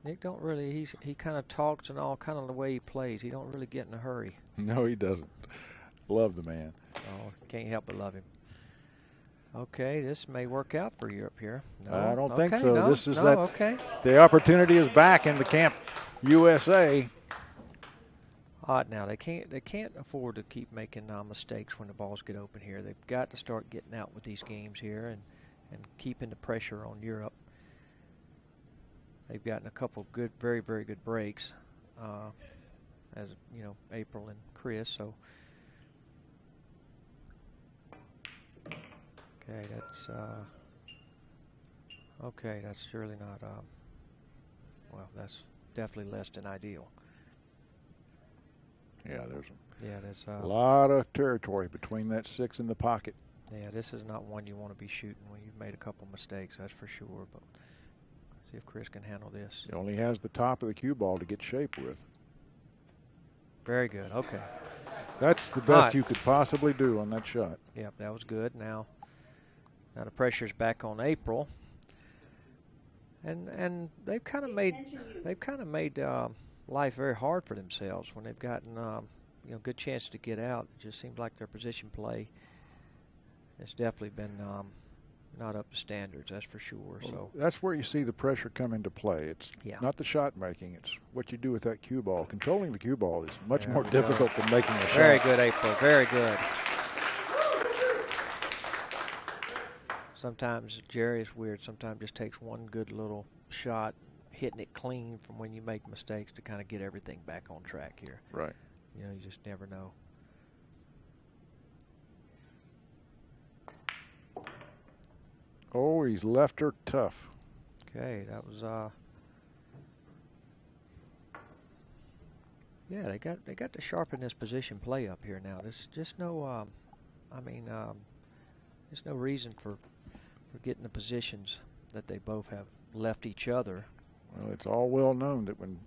Nick don't really. He kind of talks and all kind of the way he plays. He don't really get in a hurry. No, he doesn't. Love the man. Oh, can't help but love him. Okay, this may work out for Europe here. No, I don't think so. No, this is okay. The opportunity is back in the Camp USA. Odd now. They can't afford to keep making mistakes when the balls get open here. They've got to start getting out with these games here and keeping the pressure on Europe. They've gotten a couple good, very, very good breaks, as you know, April and Chris. So, okay, that's surely not. Well, that's definitely less than ideal. Yeah, there's a lot of territory between that 6 and the pocket. Yeah, this is not one you want to be shooting when you've made a couple mistakes. That's for sure. But see if Chris can handle this. He only has the top of the cue ball to get shape with. Very good. Okay. That's the best you could possibly do on that shot. Yep, that was good. Now the pressure's back on April, and they've kind of made life very hard for themselves when they've gotten good chance to get out. It just seems like their position play has definitely been not up to standards, that's for sure. Well, so that's where you see the pressure come into play. It's not the shot making, it's what you do with that cue ball. Controlling the cue ball is much more difficult than making a shot. Very good, April. Very good. Sometimes, Jerry, is weird. Sometimes it just takes one good little shot, hitting it clean from when you make mistakes to kind of get everything back on track here. Right. you just never know. Oh, he's left her tough. Okay, that was yeah, they got to sharpen this position play up here now. There's just no there's no reason for getting the positions that they both have left each other. Well, it's all well known that when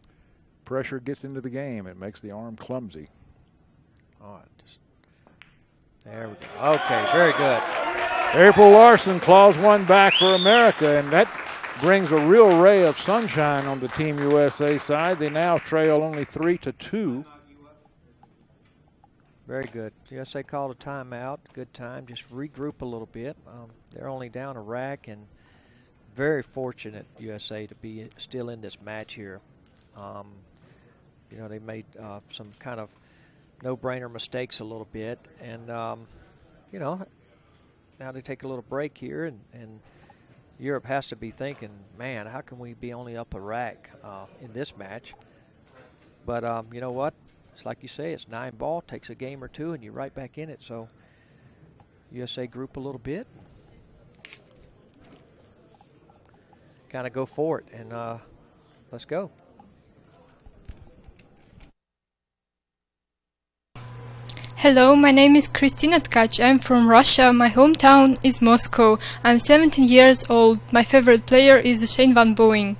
pressure gets into the game, it makes the arm clumsy. All right, there we go. Okay, very good. April Larson claws one back for America, and that brings a real ray of sunshine on the Team USA side. They now trail only 3-2. Very good. USA called a timeout. Good time. Just regroup a little bit. They're only down a rack, and very fortunate USA to be still in this match here. They made some kind of no-brainer mistakes a little bit, and now they take a little break here, and Europe has to be thinking, man, how can we be only up a rack in this match? But you know what? It's like you say, it's 9-ball, takes a game or two, and you're right back in it. So USA group a little bit, kind of go for it, and let's go. Hello, my name is Kristina Tkach. I'm from Russia. My hometown is Moscow. I'm 17 years old. My favorite player is Shane Van Boeing.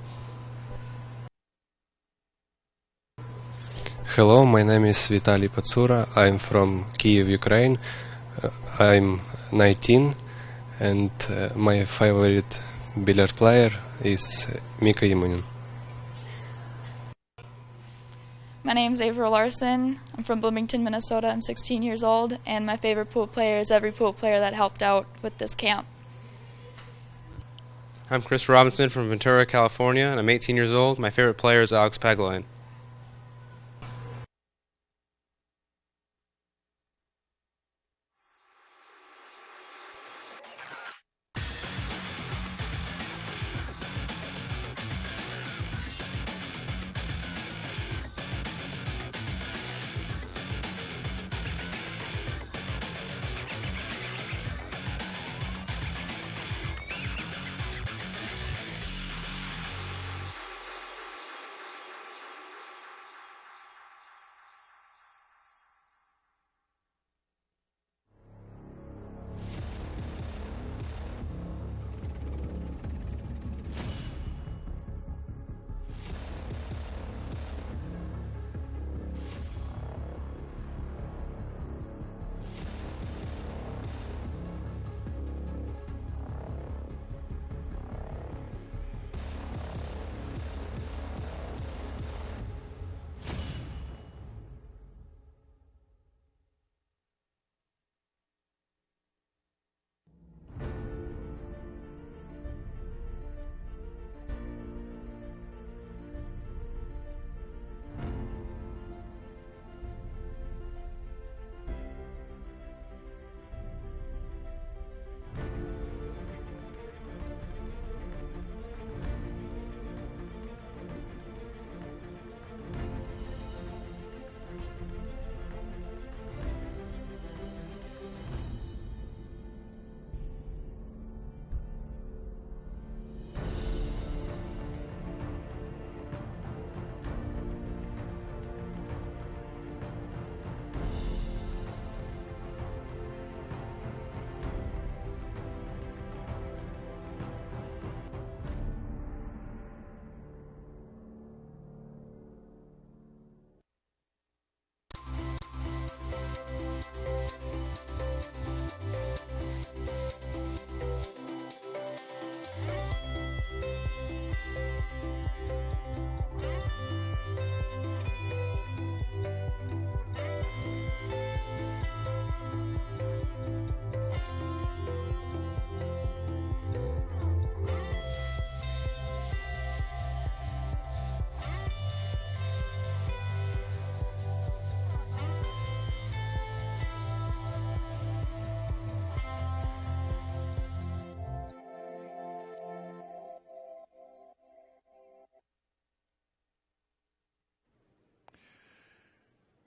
Hello, my name is Vitaly Patsura. I'm from Kiev, Ukraine. I'm 19, and my favorite billiard player is Mika Yimonin. My name is April Larson. I'm from Bloomington, Minnesota. I'm 16 years old, and my favorite pool player is every pool player that helped out with this camp. I'm Chris Robinson from Ventura, California, and I'm 18 years old. My favorite player is Alex Pagulayan.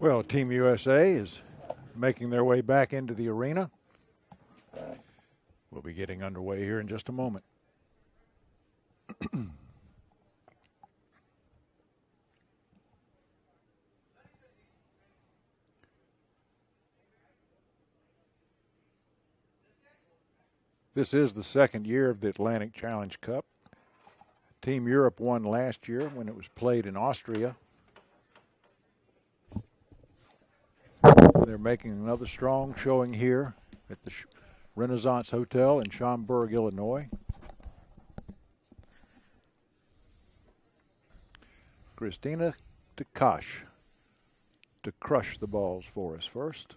Well, Team USA is making their way back into the arena. We'll be getting underway here in just a moment. This is the second year of the Atlantic Challenge Cup. Team Europe won last year when it was played in Austria. They're making another strong showing here at the Renaissance Hotel in Schaumburg, Illinois. Christina Tkach to crush the balls for us first.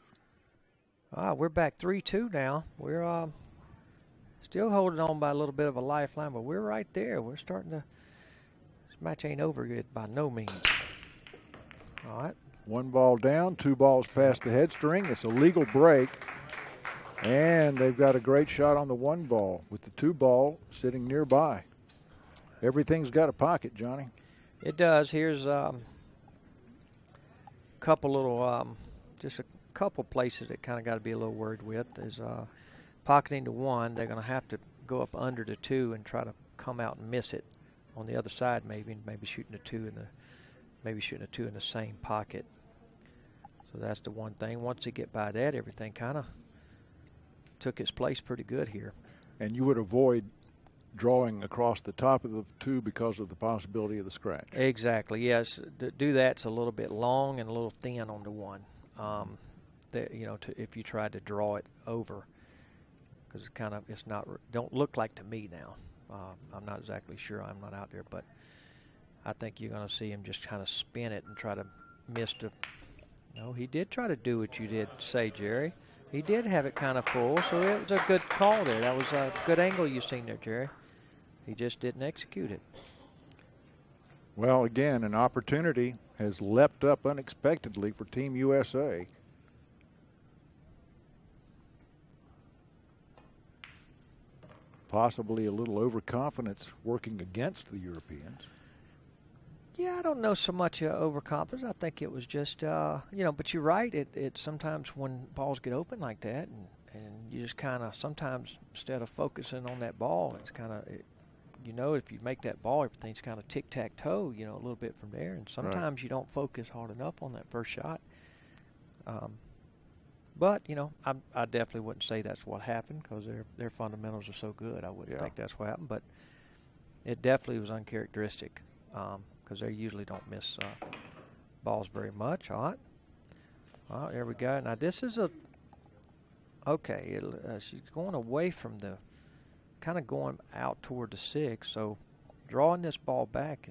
We're back 3-2 now. We're still holding on by a little bit of a lifeline, but we're right there. We're starting to. This match ain't over yet by no means. All right. 1 ball down, 2 balls past the head string. It's a legal break. And they've got a great shot on the 1 ball with the 2 ball sitting nearby. Everything's got a pocket, Johnny. It does. Here's a couple little, just a couple places that kind of got to be a little worried with. Is pocketing the 1, they're going to have to go up under the 2 and try to come out and miss it on the other side, maybe shooting the 2 in the same pocket. So that's the one thing. Once they get by that, everything kind of took its place pretty good here. And you would avoid drawing across the top of the 2 because of the possibility of the scratch. Exactly. Yes, to do that's a little bit long and a little thin on the 1. If you tried to draw it over, because it's not don't look like to me now. I'm not exactly sure. I'm not out there, but I think you're going to see him just kind of spin it and try to miss the. No, he did try to do what you did say, Jerry. He did have it kind of full, so it was a good call there. That was a good angle you seen there, Jerry. He just didn't execute it. Well, again, an opportunity has leapt up unexpectedly for Team USA. Possibly a little overconfidence working against the Europeans. Yeah, I don't know so much overconfidence. I think it was just, but you're right. It sometimes when balls get open like that and you just kind of sometimes instead of focusing on that ball, it's kind of, if you make that ball, everything's kind of tic-tac-toe, a little bit from there. And sometimes you don't focus hard enough on that first shot. But, I definitely wouldn't say that's what happened because their fundamentals are so good. I wouldn't think that's what happened. But it definitely was uncharacteristic because they usually don't miss balls very much. All right. Well, there we go. Now, this is she's going away from kind of going out toward the 6. So drawing this ball back,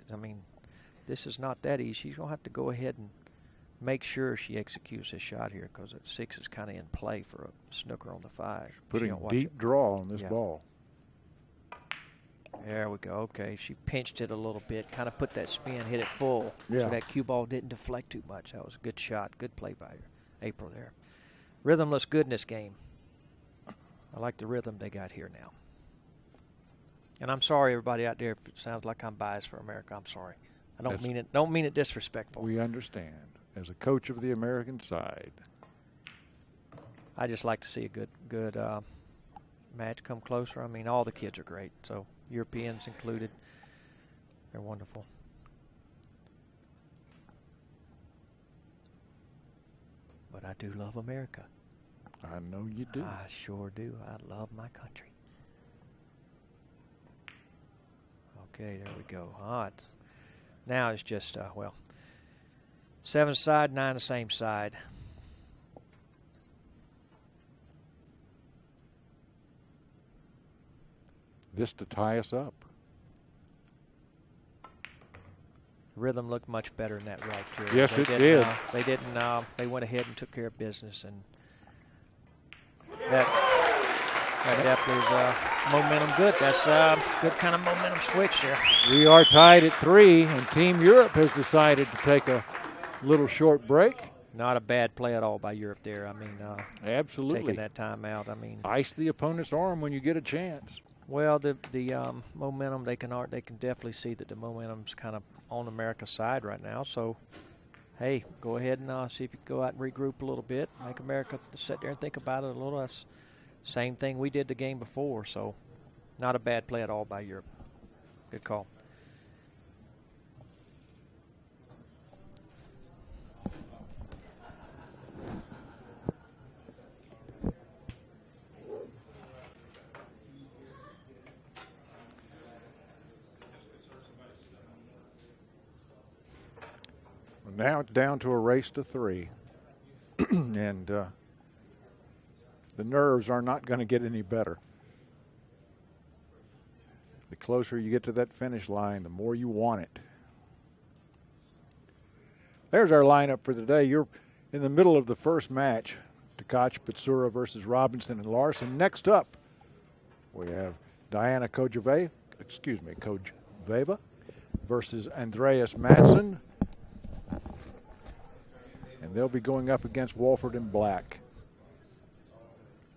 this is not that easy. She's going to have to go ahead and make sure she executes this shot here because the 6 is kind of in play for a snooker on the 5. Putting a deep draw on this ball. There we go. Okay, she pinched it a little bit, kind of put that spin, hit it full. Yeah. So that cue ball didn't deflect too much. That was a good shot. Good play by April there. Rhythm looks good in this game. I like the rhythm they got here now. And I'm sorry, everybody out there, if it sounds like I'm biased for America. I'm sorry. I don't mean it disrespectful. We understand. As a coach of the American side, I just like to see a good match come closer. All the kids are great, so Europeans included. They're wonderful. But I do love America. I know you do. I sure do. I love my country. Okay, there we go. All right. Now it's just, 7 side, 9 the same side. This to tie us up. Rhythm looked much better in that right, Jerry. Yes, it did. They didn't. They went ahead and took care of business, and that definitely is momentum good. That's a good kind of momentum switch there. We are tied at 3, and Team Europe has decided to take a little short break. Not a bad play at all by Europe there. Absolutely. Taking that time out. Ice the opponent's arm when you get a chance. Well, the momentum, they can definitely see that the momentum's kind of on America's side right now. So hey, go ahead and see if you can go out and regroup a little bit. Make America sit there and think about it a little. That's the same thing we did the game before, so not a bad play at all by Europe. Good call. Now it's down to a race to 3. And the nerves are not going to get any better. The closer you get to that finish line, the more you want it. There's our lineup for today. You're in the middle of the first match. Tkach, Patsura versus Robinson and Larson. Next up, we have Diana Kojeva versus Andreas Madsen. And they'll be going up against Walford and Black.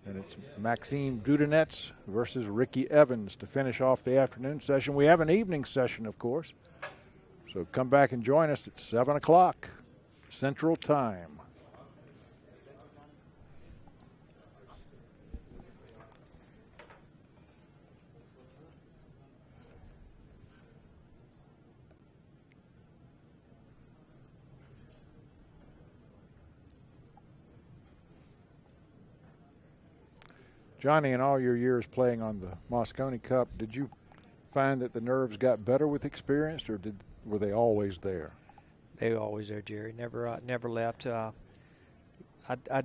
And it's Maxime Dudenets versus Ricky Evans to finish off the afternoon session. We have an evening session, of course. So come back and join us at 7 o'clock Central Time. Johnny, in all your years playing on the Moscone Cup, did you find that the nerves got better with experience, or were they always there? They were always there, Jerry. Never left. I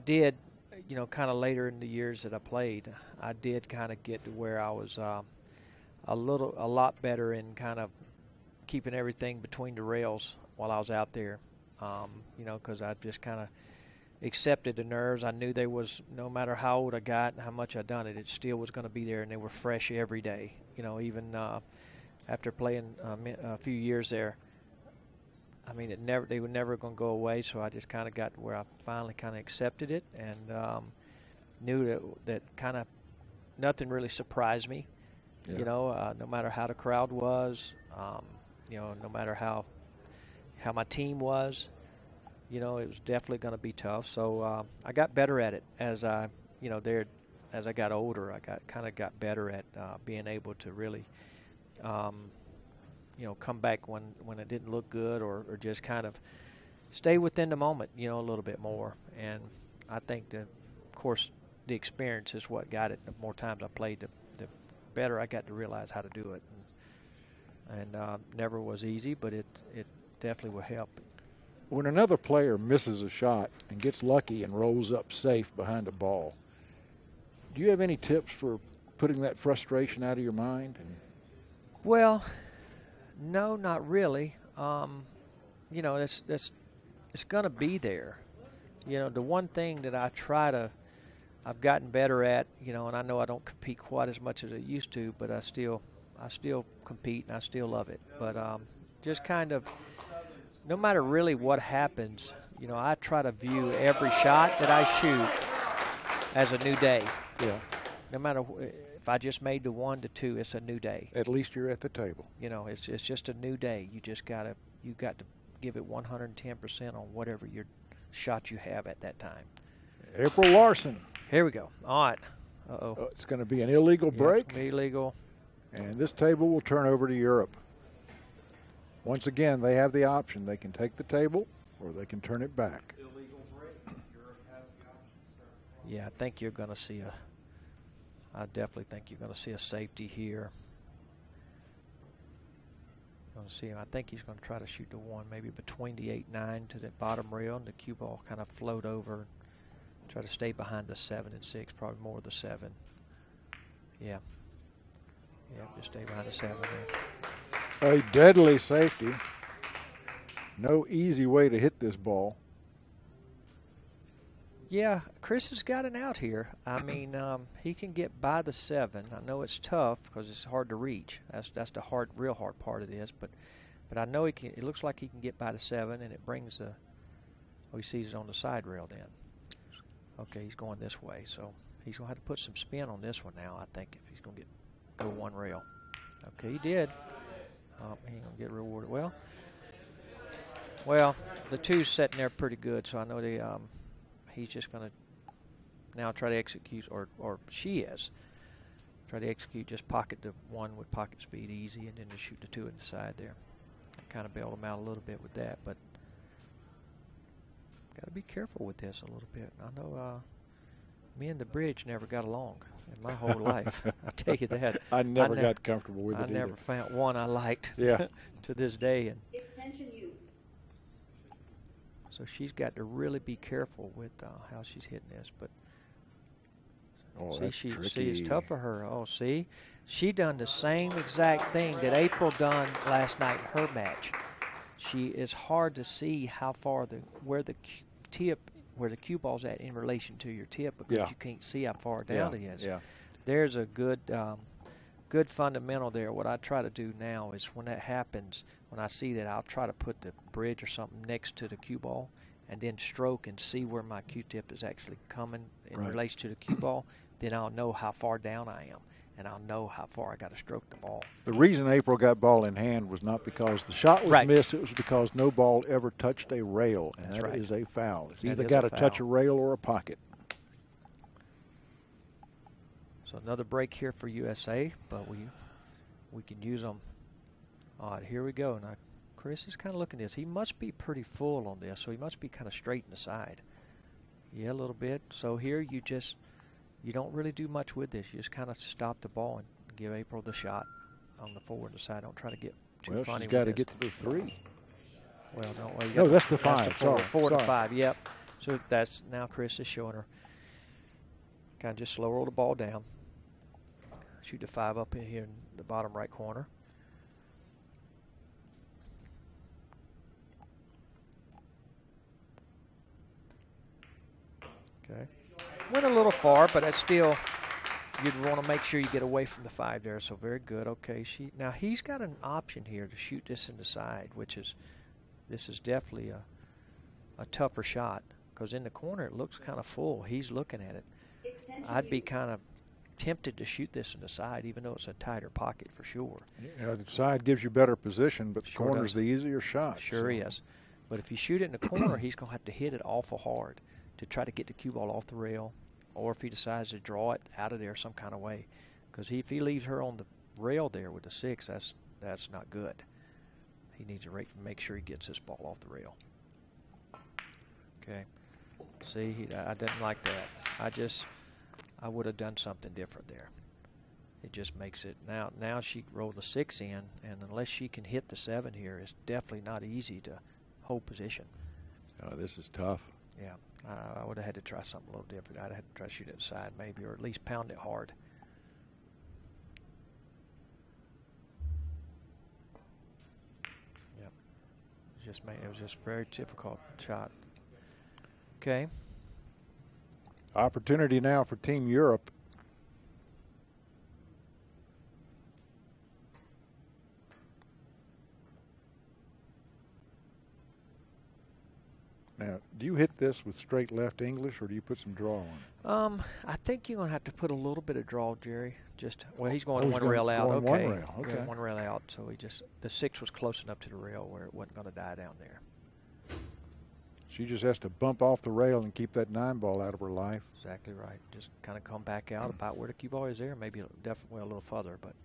did, kind of later in the years that I played, I did kind of get to where I was a lot better in kind of keeping everything between the rails while I was out there. Because I just kind of accepted the nerves. I knew they was, no matter how old I got and how much I done it, it still was going to be there, and they were fresh every day. Even after playing a few years there, I mean, they were never going to go away. So I just kind of got to where I finally kind of accepted it, and knew that kind of nothing really surprised me. Yeah. No matter how the crowd was, no matter how my team was. It was definitely going to be tough. So I got better at it as I got older. I got better at being able to really, come back when it didn't look good, or just kind of stay within the moment, a little bit more. And I think that, of course, the experience is what got it. The more times I played, the better I got to realize how to do it. And never was easy, but it definitely will help. When another player misses a shot and gets lucky and rolls up safe behind a ball, do you have any tips for putting that frustration out of your mind? Well, no, not really. It's going to be there. The one thing that I've gotten better at, and I know I don't compete quite as much as I used to, but I still compete and I still love it. But just kind of, no matter really what happens, I try to view every shot that I shoot as a new day. Yeah. No matter if I just made the 1 to 2, it's a new day. At least you're at the table. It's just a new day. You got to give it 110% on whatever your shot you have at that time. April Larson. Here we go. All right. Uh-oh. It's going to be an illegal break. It's illegal. And this table will turn over to Europe. Once again, they have the option. They can take the table or they can turn it back. Yeah, I think you're going to see I definitely think you're going to see a safety here. Going to see him. I think he's going to try to shoot the 1 maybe between the 8-9 to the bottom rail, and the cue ball kind of float over. Try to stay behind the 7 and 6, probably more the 7. Yeah. Yeah, just stay behind the 7 there. A deadly safety. No easy way to hit this ball. Yeah, Chris has got an out here. I mean, he can get by the 7. I know it's tough because it's hard to reach. That's the real hard part of this. But I know he can. It looks like he can get by the 7, and it brings the. Oh, he sees it on the side rail then. Okay, he's going this way, so he's going to have to put some spin on this one now, I think, if he's going to go 1 rail. Okay, he did. He ain't going to get rewarded. Well, Well, the two's sitting there pretty good, so I know he's just going to now try to execute, or she is, try to execute just pocket the one with pocket speed easy and then just shoot the two in the side there. I kind of bailed him out a little bit with that, but got to be careful with this a little bit. I know me and the bridge never got along in my whole life. I tell you that. I never got comfortable with it I never either. found one I liked to this day. And Extension use. so she's got to really be careful with how she's hitting this. But that's see, tricky. it's tough for her. Oh, see, she done the same exact thing that April done last night in her match. It's hard to see how far where the cue ball's at in relation to your tip because you can't see how far down it is. Yeah. There's a good fundamental there. What I try to do now is when that happens, when I see that, I'll try to put the bridge or something next to the cue ball and then stroke and see where my cue tip is actually coming in relation to the cue ball. Then I'll know how far down I am, and I'll know how far I got to stroke the ball. The reason April got ball in hand was not because the shot was missed. It was because no ball ever touched a rail, and that is a foul. It's either got to touch a rail or a pocket. So another break here for USA, but we can use them. All right, here we go. Now, Chris is kind of looking at this. He must be pretty full on this, so he must be kind of straight in the side. Yeah, a little bit. So here you don't really do much with this. You just kind of stop the ball and give April the shot on the forward and the side. Don't try to get too funny with this. She's got to get to the three. Well, no, that's the five. Four to five, yep. So that's now Chris is showing her. Kind of just slow roll the ball down. Shoot the five up in here in the bottom right corner. Okay. Went a little far, but that's still, you'd want to make sure you get away from the five there. So very good. Okay. Now he's got an option here to shoot this in the side, this is definitely a tougher shot because in the corner it looks kind of full. He's looking at it. I'd be kind of tempted to shoot this in the side, even though it's a tighter pocket for sure. Yeah, the side gives you better position, but the corner's the easier shot. Sure is. But if you shoot it in the corner, he's going to have to hit it awful hard to try to get the cue ball off the rail, or if he decides to draw it out of there some kind of way. Because if he leaves her on the rail there with the six, that's not good. He needs to make sure he gets this ball off the rail. Okay. See, I didn't like that. I would have done something different there. It just makes it now she rolled the six in, and unless she can hit the seven here, it's definitely not easy to hold position. Oh, this is tough. Yeah, I would have had to try something a little different. I'd have had to try to shoot it inside maybe, or at least pound it hard. Yep, it was just a very difficult shot. Okay. Opportunity now for Team Europe. Now, do you hit this with straight left English, or do you put some draw on it? I think you're going to have to put a little bit of draw, Jerry. He's going one rail out. Okay. One rail. Okay. Yeah, one rail out. So the six was close enough to the rail where it wasn't going to die down there. She just has to bump off the rail and keep that 9 ball out of her life. Exactly right. Just kind of come back out about where the cue ball is there. Maybe definitely a little further, but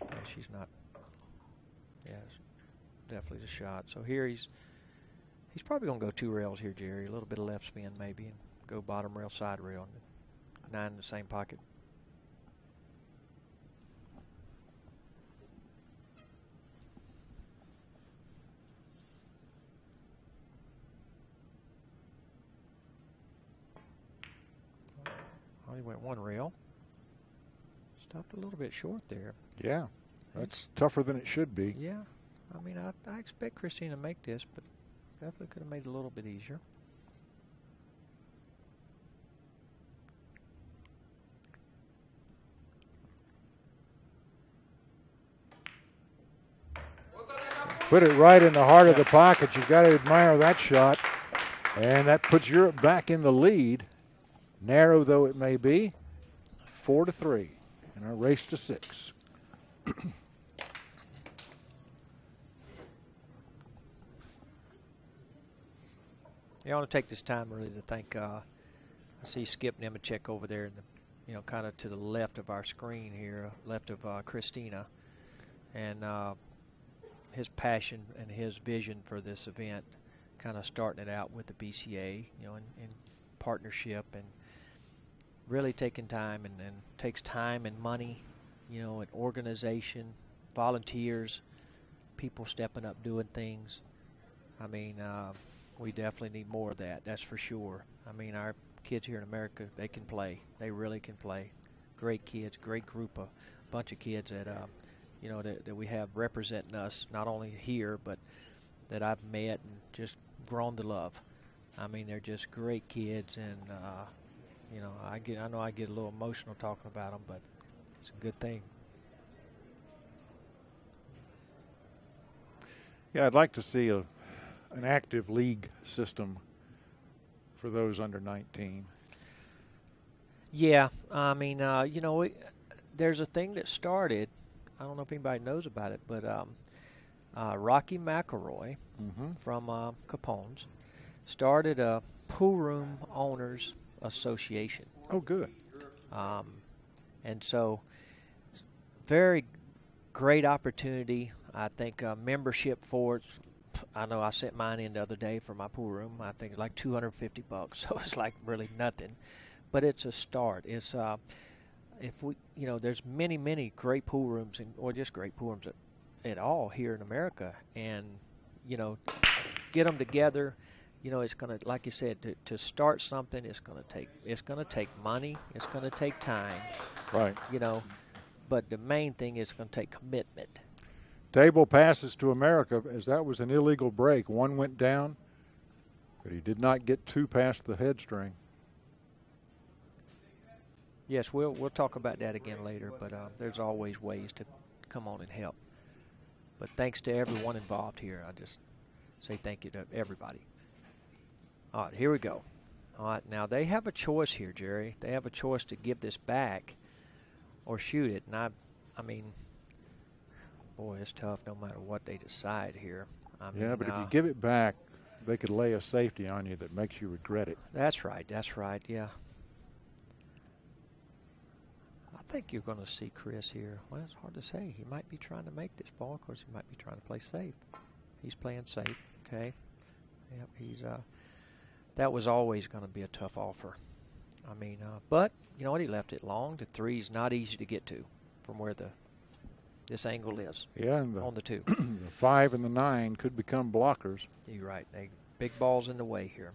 yeah, she's not. Yeah, definitely the shot. So here he's probably going to go 2 rails here, Jerry. A little bit of left spin maybe, and go bottom rail, side rail, and 9 in the same pocket. He went 1 rail. Stopped a little bit short there. Yeah, that's tougher than it should be. Yeah, I mean, I expect Christine to make this, but definitely could have made it a little bit easier. Put it right in the heart of the pocket. You've got to admire that shot. And that puts Europe back in the lead. Narrow though it may be, 4-3 in our race to 6. I want to take this time really to thank. I see Skip Nemechek over there, in the, kind of to the left of our screen here, left of Christina, and his passion and his vision for this event, kind of starting it out with the BCA, in partnership, and really taking time, and takes time and money, and organization, volunteers, people stepping up doing things. I mean, we definitely need more of that, that's for sure. I mean, our kids here in America, they can play. They really can play. Great kids, great group, a bunch of kids that, that we have representing us, not only here, but that I've met and just grown to love. I mean, they're just great kids, and, I know I get a little emotional talking about them, but it's a good thing. Yeah, I'd like to see an active league system for those under 19. Yeah, I mean, there's a thing that started. I don't know if anybody knows about it, but Rocky McElroy from Capone's started a pool room owners association. Oh, good. And so, very great opportunity. I think membership for it. I know I sent mine in the other day for my pool room. I think it's like $250, so it's like really nothing. But it's a start. It's if we, there's many great pool rooms, or just great pool rooms at all here in America, and get them together. It's gonna, like you said, to start something. It's gonna take money. It's gonna take time. Right. But the main thing is going to take commitment. Table passes to America, as that was an illegal break. One went down, but he did not get two past the head string. Yes, we'll talk about that again later, but there's always ways to come on and help. But thanks to everyone involved here. I just say thank you to everybody. All right, here we go. All right, now they have a choice here, Jerry. They have a choice to give this back or shoot it. And I mean, boy, it's tough no matter what they decide here. I mean, yeah, but if you give it back, they could lay a safety on you that makes you regret it. That's right, yeah. I think you're going to see Chris here. Well, it's hard to say. He might be trying to make this ball. Of course, he might be trying to play safe. He's playing safe, okay? Yep, he's that was always going to be a tough offer. I mean, but you know what? He left it long. The three's not easy to get to from where this angle is. Yeah, and on the two. The 5 and the 9 could become blockers. You're right. Big balls in the way here.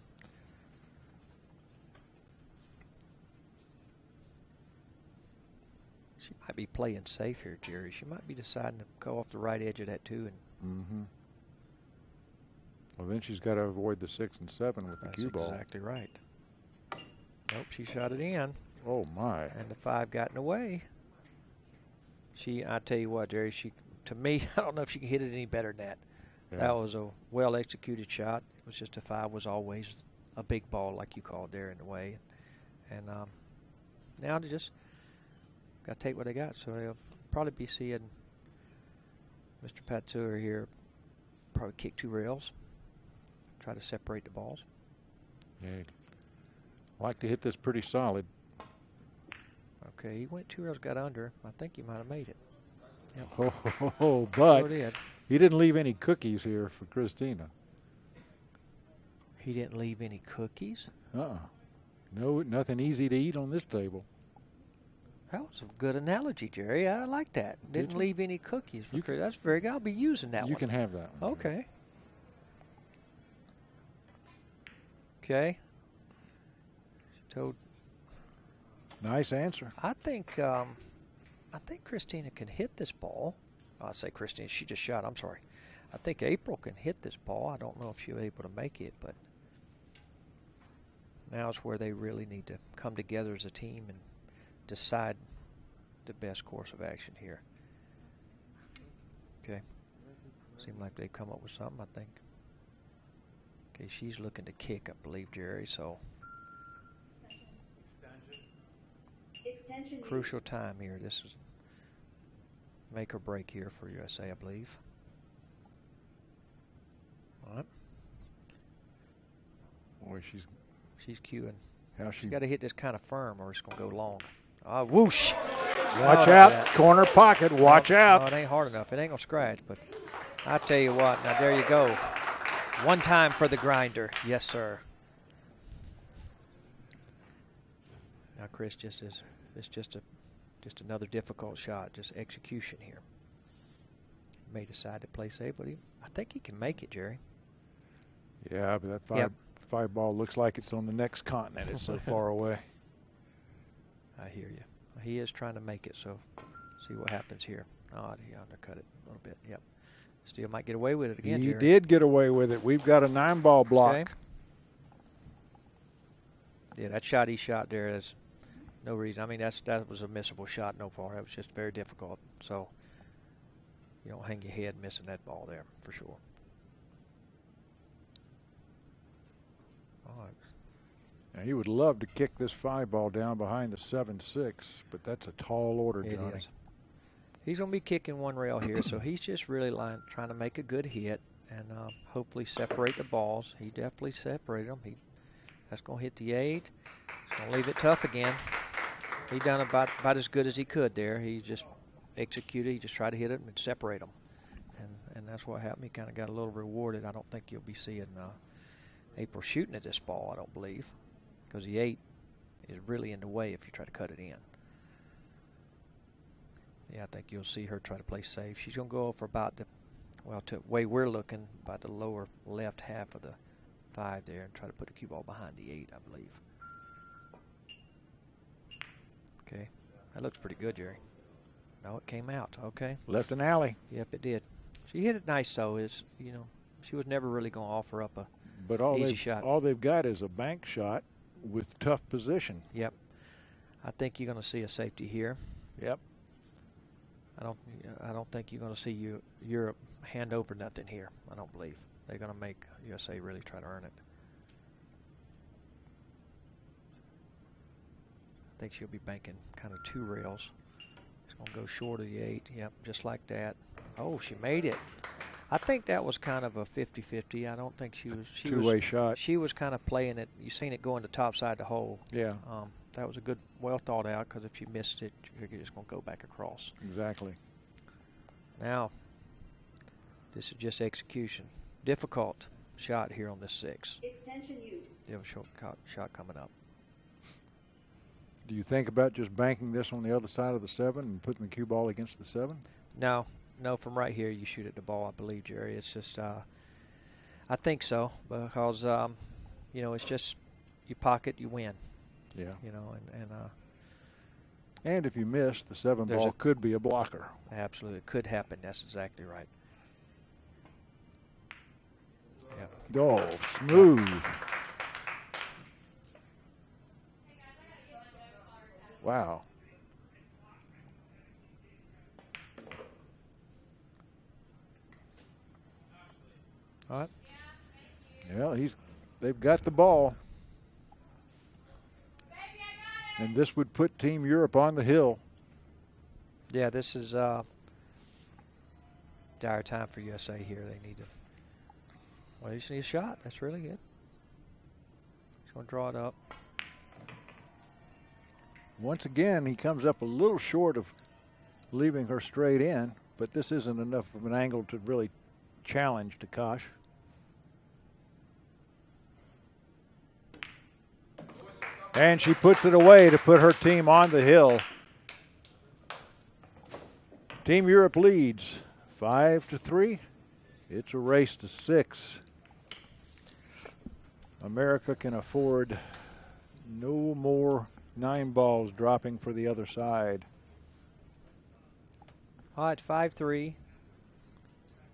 She might be playing safe here, Jerry. She might be deciding to go off the right edge of that 2. And Well, then she's got to avoid the 6 and 7 with the cue ball. That's exactly right. Nope, she shot it in. Oh, my. And the 5 got in the way. I tell you what, Jerry, to me, I don't know if she can hit it any better than that. Yeah. That was a well-executed shot. It was just a 5 was always a big ball, like you called there, in the way. And now they just got to take what they got. So they'll probably be seeing Mr. Patsura here probably kick 2 rails, try to separate the balls. Yeah, like to hit this pretty solid. Okay, he went 2 rails, got under. I think he might have made it. Yep. Oh, but sure did. He didn't leave any cookies here for Christina. He didn't leave any cookies? No, nothing easy to eat on this table. That was a good analogy, Jerry. I like that. Didn't leave any cookies for Chris. That's very good. I'll be using that one. You can have that one. Okay. Okay. Nice answer. I think Christina can hit this ball. I say Christina, she just shot. I'm sorry. I think April can hit this ball. I don't know if she'll be able to make it, but now it's where they really need to come together as a team and decide the best course of action here. Okay. Seems like they've come up with something, I think. Okay, she's looking to kick, I believe, Jerry, so crucial time here. This is make or break here for USA, I believe. All right. she's cueing. how She's got to hit this kind of firm or it's going to go long. Whoosh. Watch out. Corner pocket. Watch out. Oh, it ain't hard enough. It ain't going to scratch, but I tell you what. Now, there you go. One time for the grinder. Yes, sir. Now, Chris, it's just another difficult shot. Just execution here. He may decide to play safe, but I think he can make it, Jerry. Yeah, but that five ball looks like it's on the next continent. It's so far away. I hear you. He is trying to make it, so see what happens here. Oh, he undercut it a little bit. Yep. Still might get away with it again, He Jerry. did get away with it. We've got a 9-ball block. Okay. Yeah, that shot he shot there is no reason. I mean, that was a missable shot, no far. That was just very difficult. So you don't hang your head missing that ball there for sure. All right. Now, he would love to kick this 5-ball down behind the 7-6, but that's a tall order, Johnny. It is. He's going to be kicking one rail here, so he's just really trying to make a good hit and hopefully separate the balls. He definitely separated them. That's going to hit the 8. He's going to leave it tough again. He done about as good as he could there. He just executed. He just tried to hit it and separate them. And that's what happened. He kind of got a little rewarded. I don't think you'll be seeing April shooting at this ball, I don't believe, because the 8 is really in the way if you try to cut it in. Yeah, I think you'll see her try to play safe. She's going to go for about the way we're looking, about the lower left half of the 5 there and try to put the cue ball behind the 8, I believe. Okay. That looks pretty good, Jerry. No, it came out. Okay. Left an alley. Yep, it did. She hit it nice, though. She was never really going to offer up a easy shot. All they've got is a bank shot with tough position. Yep. I think you're going to see a safety here. Yep. I don't think you're going to see Europe hand over nothing here. I don't believe. They're going to make USA really try to earn it. I think she'll be banking kind of 2 rails. It's going to go short of the 8. Yep, just like that. Oh, she made it. I think that was kind of a 50-50. I don't think she was. Two-way shot. She was kind of playing it. You seen it go in the top side of the hole. Yeah. That was a good, well thought out, because if you missed it, you're just going to go back across. Exactly. Now, this is just execution. Difficult shot here on this 6. Extension used. Difficult shot coming up. Do you think about just banking this on the other side of the 7 and putting the cue ball against the 7? No, from right here you shoot at the ball, I believe, Jerry. It's just, I think so, because, it's just you pocket, you win. Yeah. And if you miss, the 7 ball could be a blocker. Absolutely. It could happen. That's exactly right. Yeah. Oh, smooth. Wow. All right. Yeah, they've got the ball. And this would put Team Europe on the hill. Yeah, this is dire time for USA here. They need to. Well, they just need a shot. That's really good. He's going to draw it up. Once again, he comes up a little short of leaving her straight in, but this isn't enough of an angle to really challenge Tkach. And she puts it away to put her team on the hill. Team Europe leads 5-3. It's a race to 6. America can afford no more 9 balls dropping for the other side. All right, 5-3.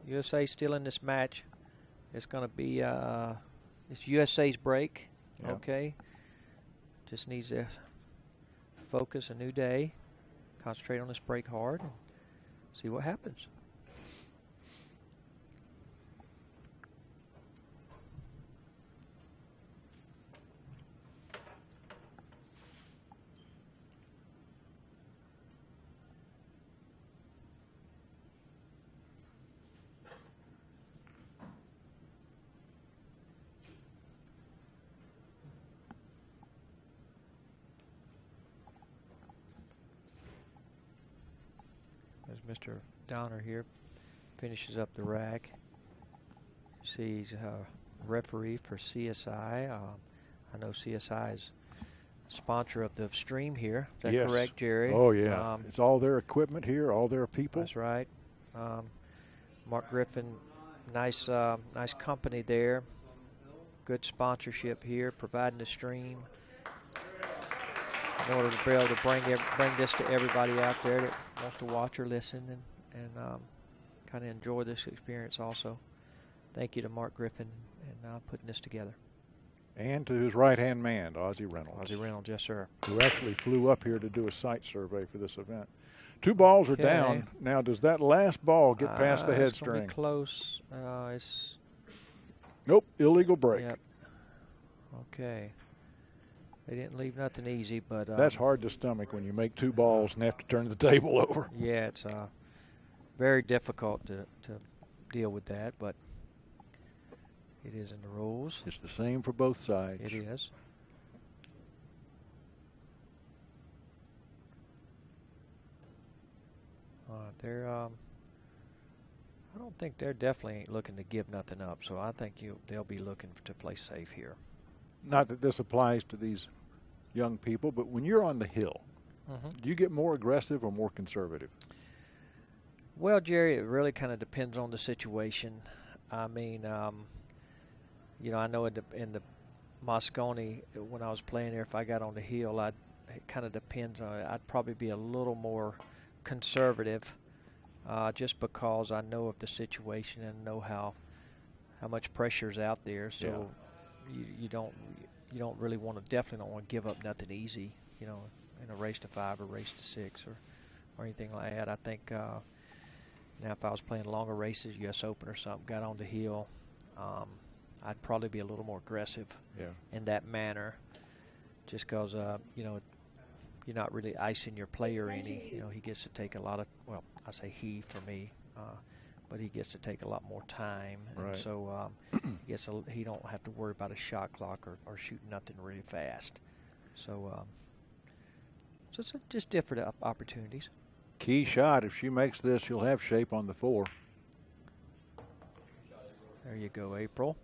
USA still in this match. It's going to be it's USA's break. Yep. Okay. Just needs to focus, a new day, concentrate on this break hard, and see what happens. Mr. Donner here finishes up the rack. See, he's a referee for CSI. I know CSI is a sponsor of the stream here. Is that yes. correct, Jerry? Oh, yeah. It's all their equipment here, all their people. That's right. Mark Griffin, nice company there. Good sponsorship here, providing the stream in order to be able to bring this to everybody out there that wants to watch or listen and kind of enjoy this experience also. Thank you to Mark Griffin and putting this together. And to his right-hand man, Ozzie Reynolds. Ozzie Reynolds, yes, sir. Who actually flew up here to do a site survey for this event. 2 balls are down. Now, does that last ball get past the head it's gonna string? Be close. It's nope, illegal break. Yep. Okay. They didn't leave nothing easy, but that's hard to stomach when you make 2 balls and have to turn the table over. Yeah, it's very difficult to deal with that, but it is in the rules. It's the same for both sides. It is. I don't think they're definitely ain't looking to give nothing up, so I think they'll be looking to play safe here. Not that this applies to these young people, but when you're on the hill, do you get more aggressive or more conservative? Well, Jerry, it really kind of depends on the situation. I mean, you know, I know in the Moscone, when I was playing there, if I got on the hill, it kind of depends on it. I'd probably be a little more conservative, just because I know of the situation and know how much pressure's out there. So you don't really definitely don't want to give up nothing easy, you know, in a race to 5 or race to 6 or anything like that. I think now if I was playing longer races, U.S. Open or something, got on the hill, I'd probably be a little more aggressive in that manner, just because you know, you're not really icing your player any. You know, he gets to take a lot of, well, I say he for me, but he gets to take a lot more time. Right. And so he don't have to worry about a shot clock or shooting nothing really fast. So, so it's just different opportunities. Key shot. If she makes this, she'll have shape on the 4. There you go, April.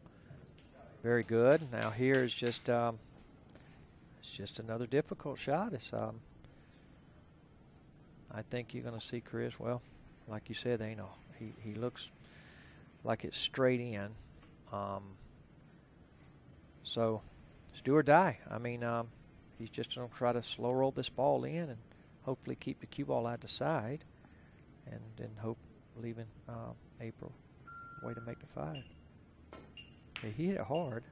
Very good. Now here is just it's just another difficult shot. It's I think you're going to see Chris. Well, like you said, they know he looks like it's straight in. So it's do or die. I mean, he's just going to try to slow roll this ball in and hopefully keep the cue ball out the side, and then hope leaving April way to make the 5. Okay, he hit it hard.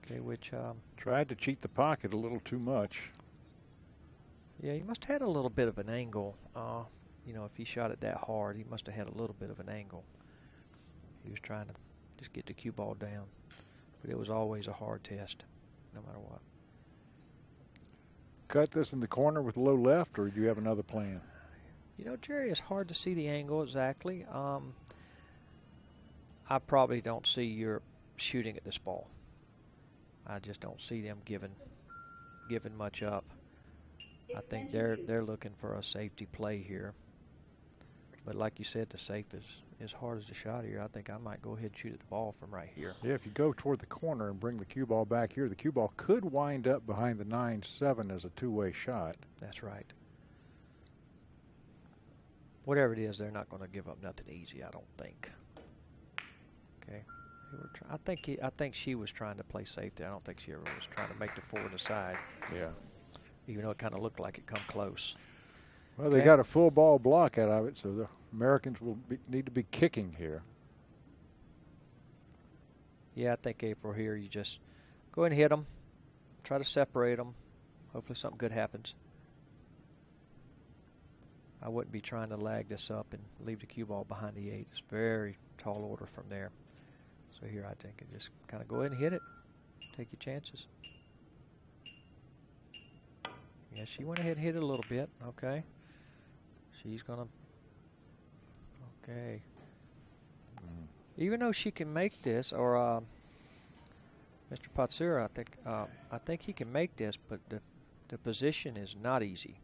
Okay, which tried to cheat the pocket a little too much. Yeah, he must have had a little bit of an angle. You know, if he shot it that hard, he must have had a little bit of an angle. He was trying to just get the cue ball down, but it was always a hard test, no matter what. Cut this in the corner with low left, or do you have another plan? You know, Jerry, it's hard to see the angle exactly. I probably don't see Europe shooting at this ball. I just don't see them giving much up. I think they're looking for a safety play here. But like you said, the safe is as hard as the shot here. I think I might go ahead and shoot at the ball from right here. Yeah, if you go toward the corner and bring the cue ball back here, the cue ball could wind up behind the 9-7 as a 2-way shot. That's right. Whatever it is, they're not going to give up nothing easy, I don't think. Okay. I think she was trying to play safety. I don't think she ever was trying to make the 4 to the side. Yeah. Even though it kind of looked like it come close. Well, they got a full ball block out of it, so the Americans will need to be kicking here. Yeah, I think April here, you just go ahead and hit them. Try to separate them. Hopefully something good happens. I wouldn't be trying to lag this up and leave the cue ball behind the 8. It's very tall order from there. So here I think it just kind of go ahead and hit it. Take your chances. Yeah, she went ahead and hit it a little bit. Okay. She's going to. Okay. Even though she can make this, or Mr. Patsura, I think he can make this, but the position is not easy.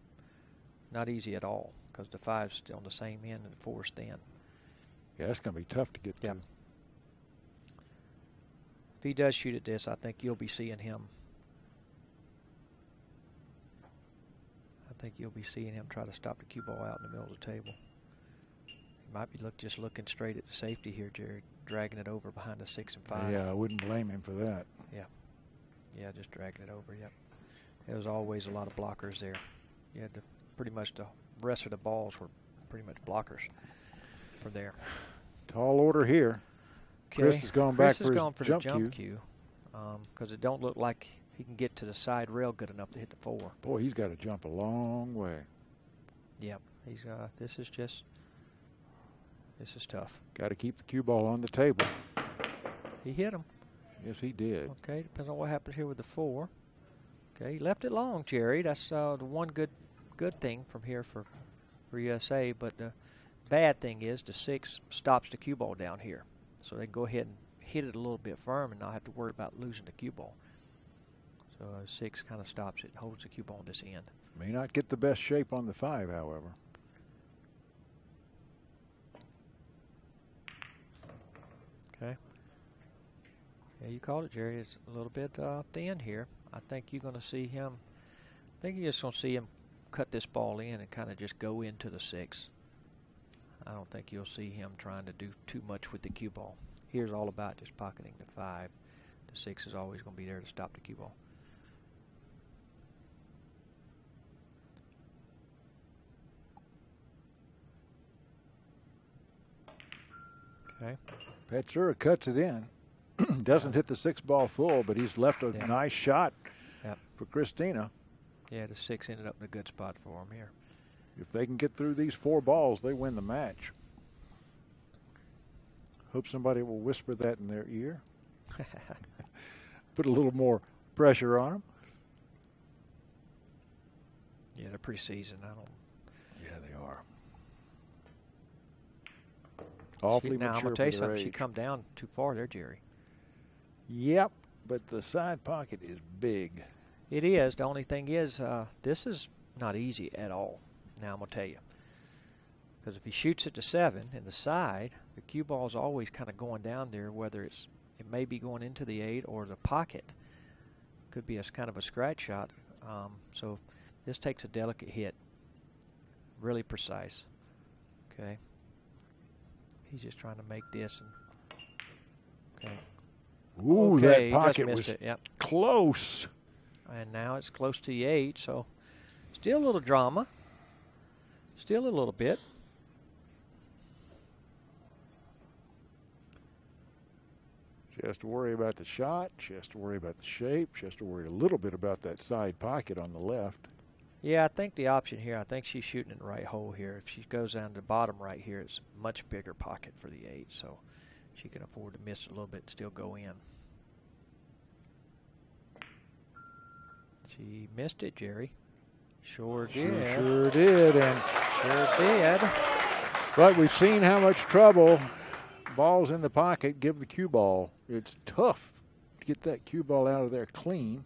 Not easy at all, because the 5's still on the same end and the 4's thin. Yeah, that's going to be tough to get to. If he does shoot at this, I think you'll be seeing him. I think you'll be seeing him try to stop the cue ball out in the middle of the table. He might be just looking straight at the safety here, Jerry, dragging it over behind the 6 and 5. Yeah, I wouldn't blame him for that. Yeah. Yeah, just dragging it over, yep. There was always a lot of blockers there. You had pretty much the rest of the balls were pretty much blockers from there. Tall order here. Okay. Chris has gone back for his the jump cue because it don't look like he can get to the side rail good enough to hit the 4. Boy, he's got to jump a long way. Yep. He's this is tough. Got to keep the cue ball on the table. He hit him. Yes, he did. Okay, depends on what happens here with the 4. Okay, he left it long, Jerry. That's the one good thing from here for USA. But the bad thing is the 6 stops the cue ball down here, so they can go ahead and hit it a little bit firm and not have to worry about losing the cue ball. So 6 kind of stops it, holds the cue ball on this end. May not get the best shape on the 5, however. Okay. Yeah, you called it, Jerry. It's a little bit thin here. I think you're going to see him. I think you're just going to see him cut this ball in and kind of just go into the 6. I don't think you'll see him trying to do too much with the cue ball. Here's all about just pocketing the 5. The 6 is always going to be there to stop the cue ball. Okay. Patsura cuts it in. Doesn't hit the 6 ball full, but he's left a nice shot for Christina. Yeah, the 6 ended up in a good spot for him here. If they can get through these 4 balls, they win the match. Hope somebody will whisper that in their ear. Put a little more pressure on them. Yeah, they're preseason. Yeah, they are. Awfully mature. Now, I'm going to tell you something. She come down too far there, Jerry. Yep, but the side pocket is big. It is. The only thing is, this is not easy at all. Now, I'm going to tell you. Because if he shoots it to 7 in the side, the cue ball is always kind of going down there, whether it may be going into the 8 or the pocket. Could be kind of a scratch shot. So this takes a delicate hit. Really precise. Okay. He's just trying to make this. Okay. Ooh, okay, that pocket was close. And now it's close to the 8, so still a little drama. Still a little bit. She has to worry about the shot. She has to worry about the shape. She has to worry a little bit about that side pocket on the left. Yeah, I think the option here, I think she's shooting in the right hole here. If she goes down to the bottom right here, it's a much bigger pocket for the 8, so she can afford to miss a little bit and still go in. She missed it, Jerry. Sure did. She sure did. And sure did. But we've seen how much trouble balls in the pocket give the cue ball. It's tough to get that cue ball out of there clean.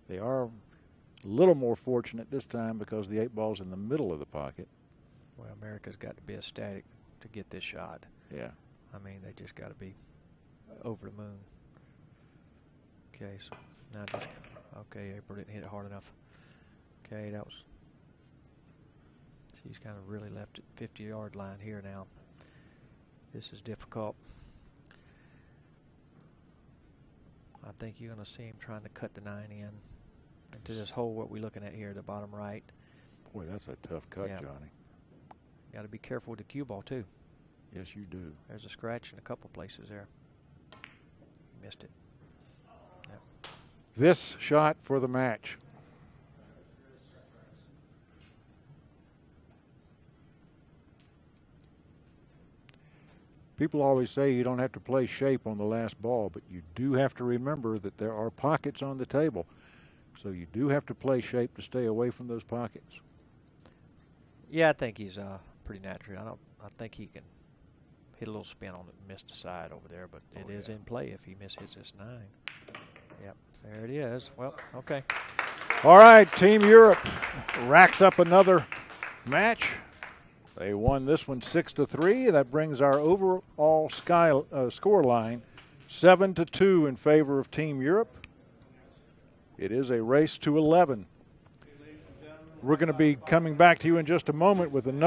They are a little more fortunate this time because the 8 ball's in the middle of the pocket. Well, America's got to be ecstatic to get this shot. Yeah. I mean, they just got to be over the moon. Okay, so now just, okay, April didn't hit it hard enough. Okay, that was, she's kind of really left it 50-yard line here now. This is difficult. I think you're going to see him trying to cut the 9 in into this hole, what we're looking at here, the bottom right. Boy, that's a tough cut, Johnny. Got to be careful with the cue ball, too. Yes, you do. There's a scratch in a couple places there. Missed it. Yep. This shot for the match. People always say you don't have to play shape on the last ball, but you do have to remember that there are pockets on the table. So you do have to play shape to stay away from those pockets. Yeah, I think he's pretty natural. I think he can hit a little spin on the missed side over there, but it is in play if he misses this 9. Yep, there it is. Well, okay. All right, Team Europe racks up another match. They won this one 6-3. That brings our overall score line 7-2 in favor of Team Europe. It is a race to 11. We're going to be coming back to you in just a moment with another.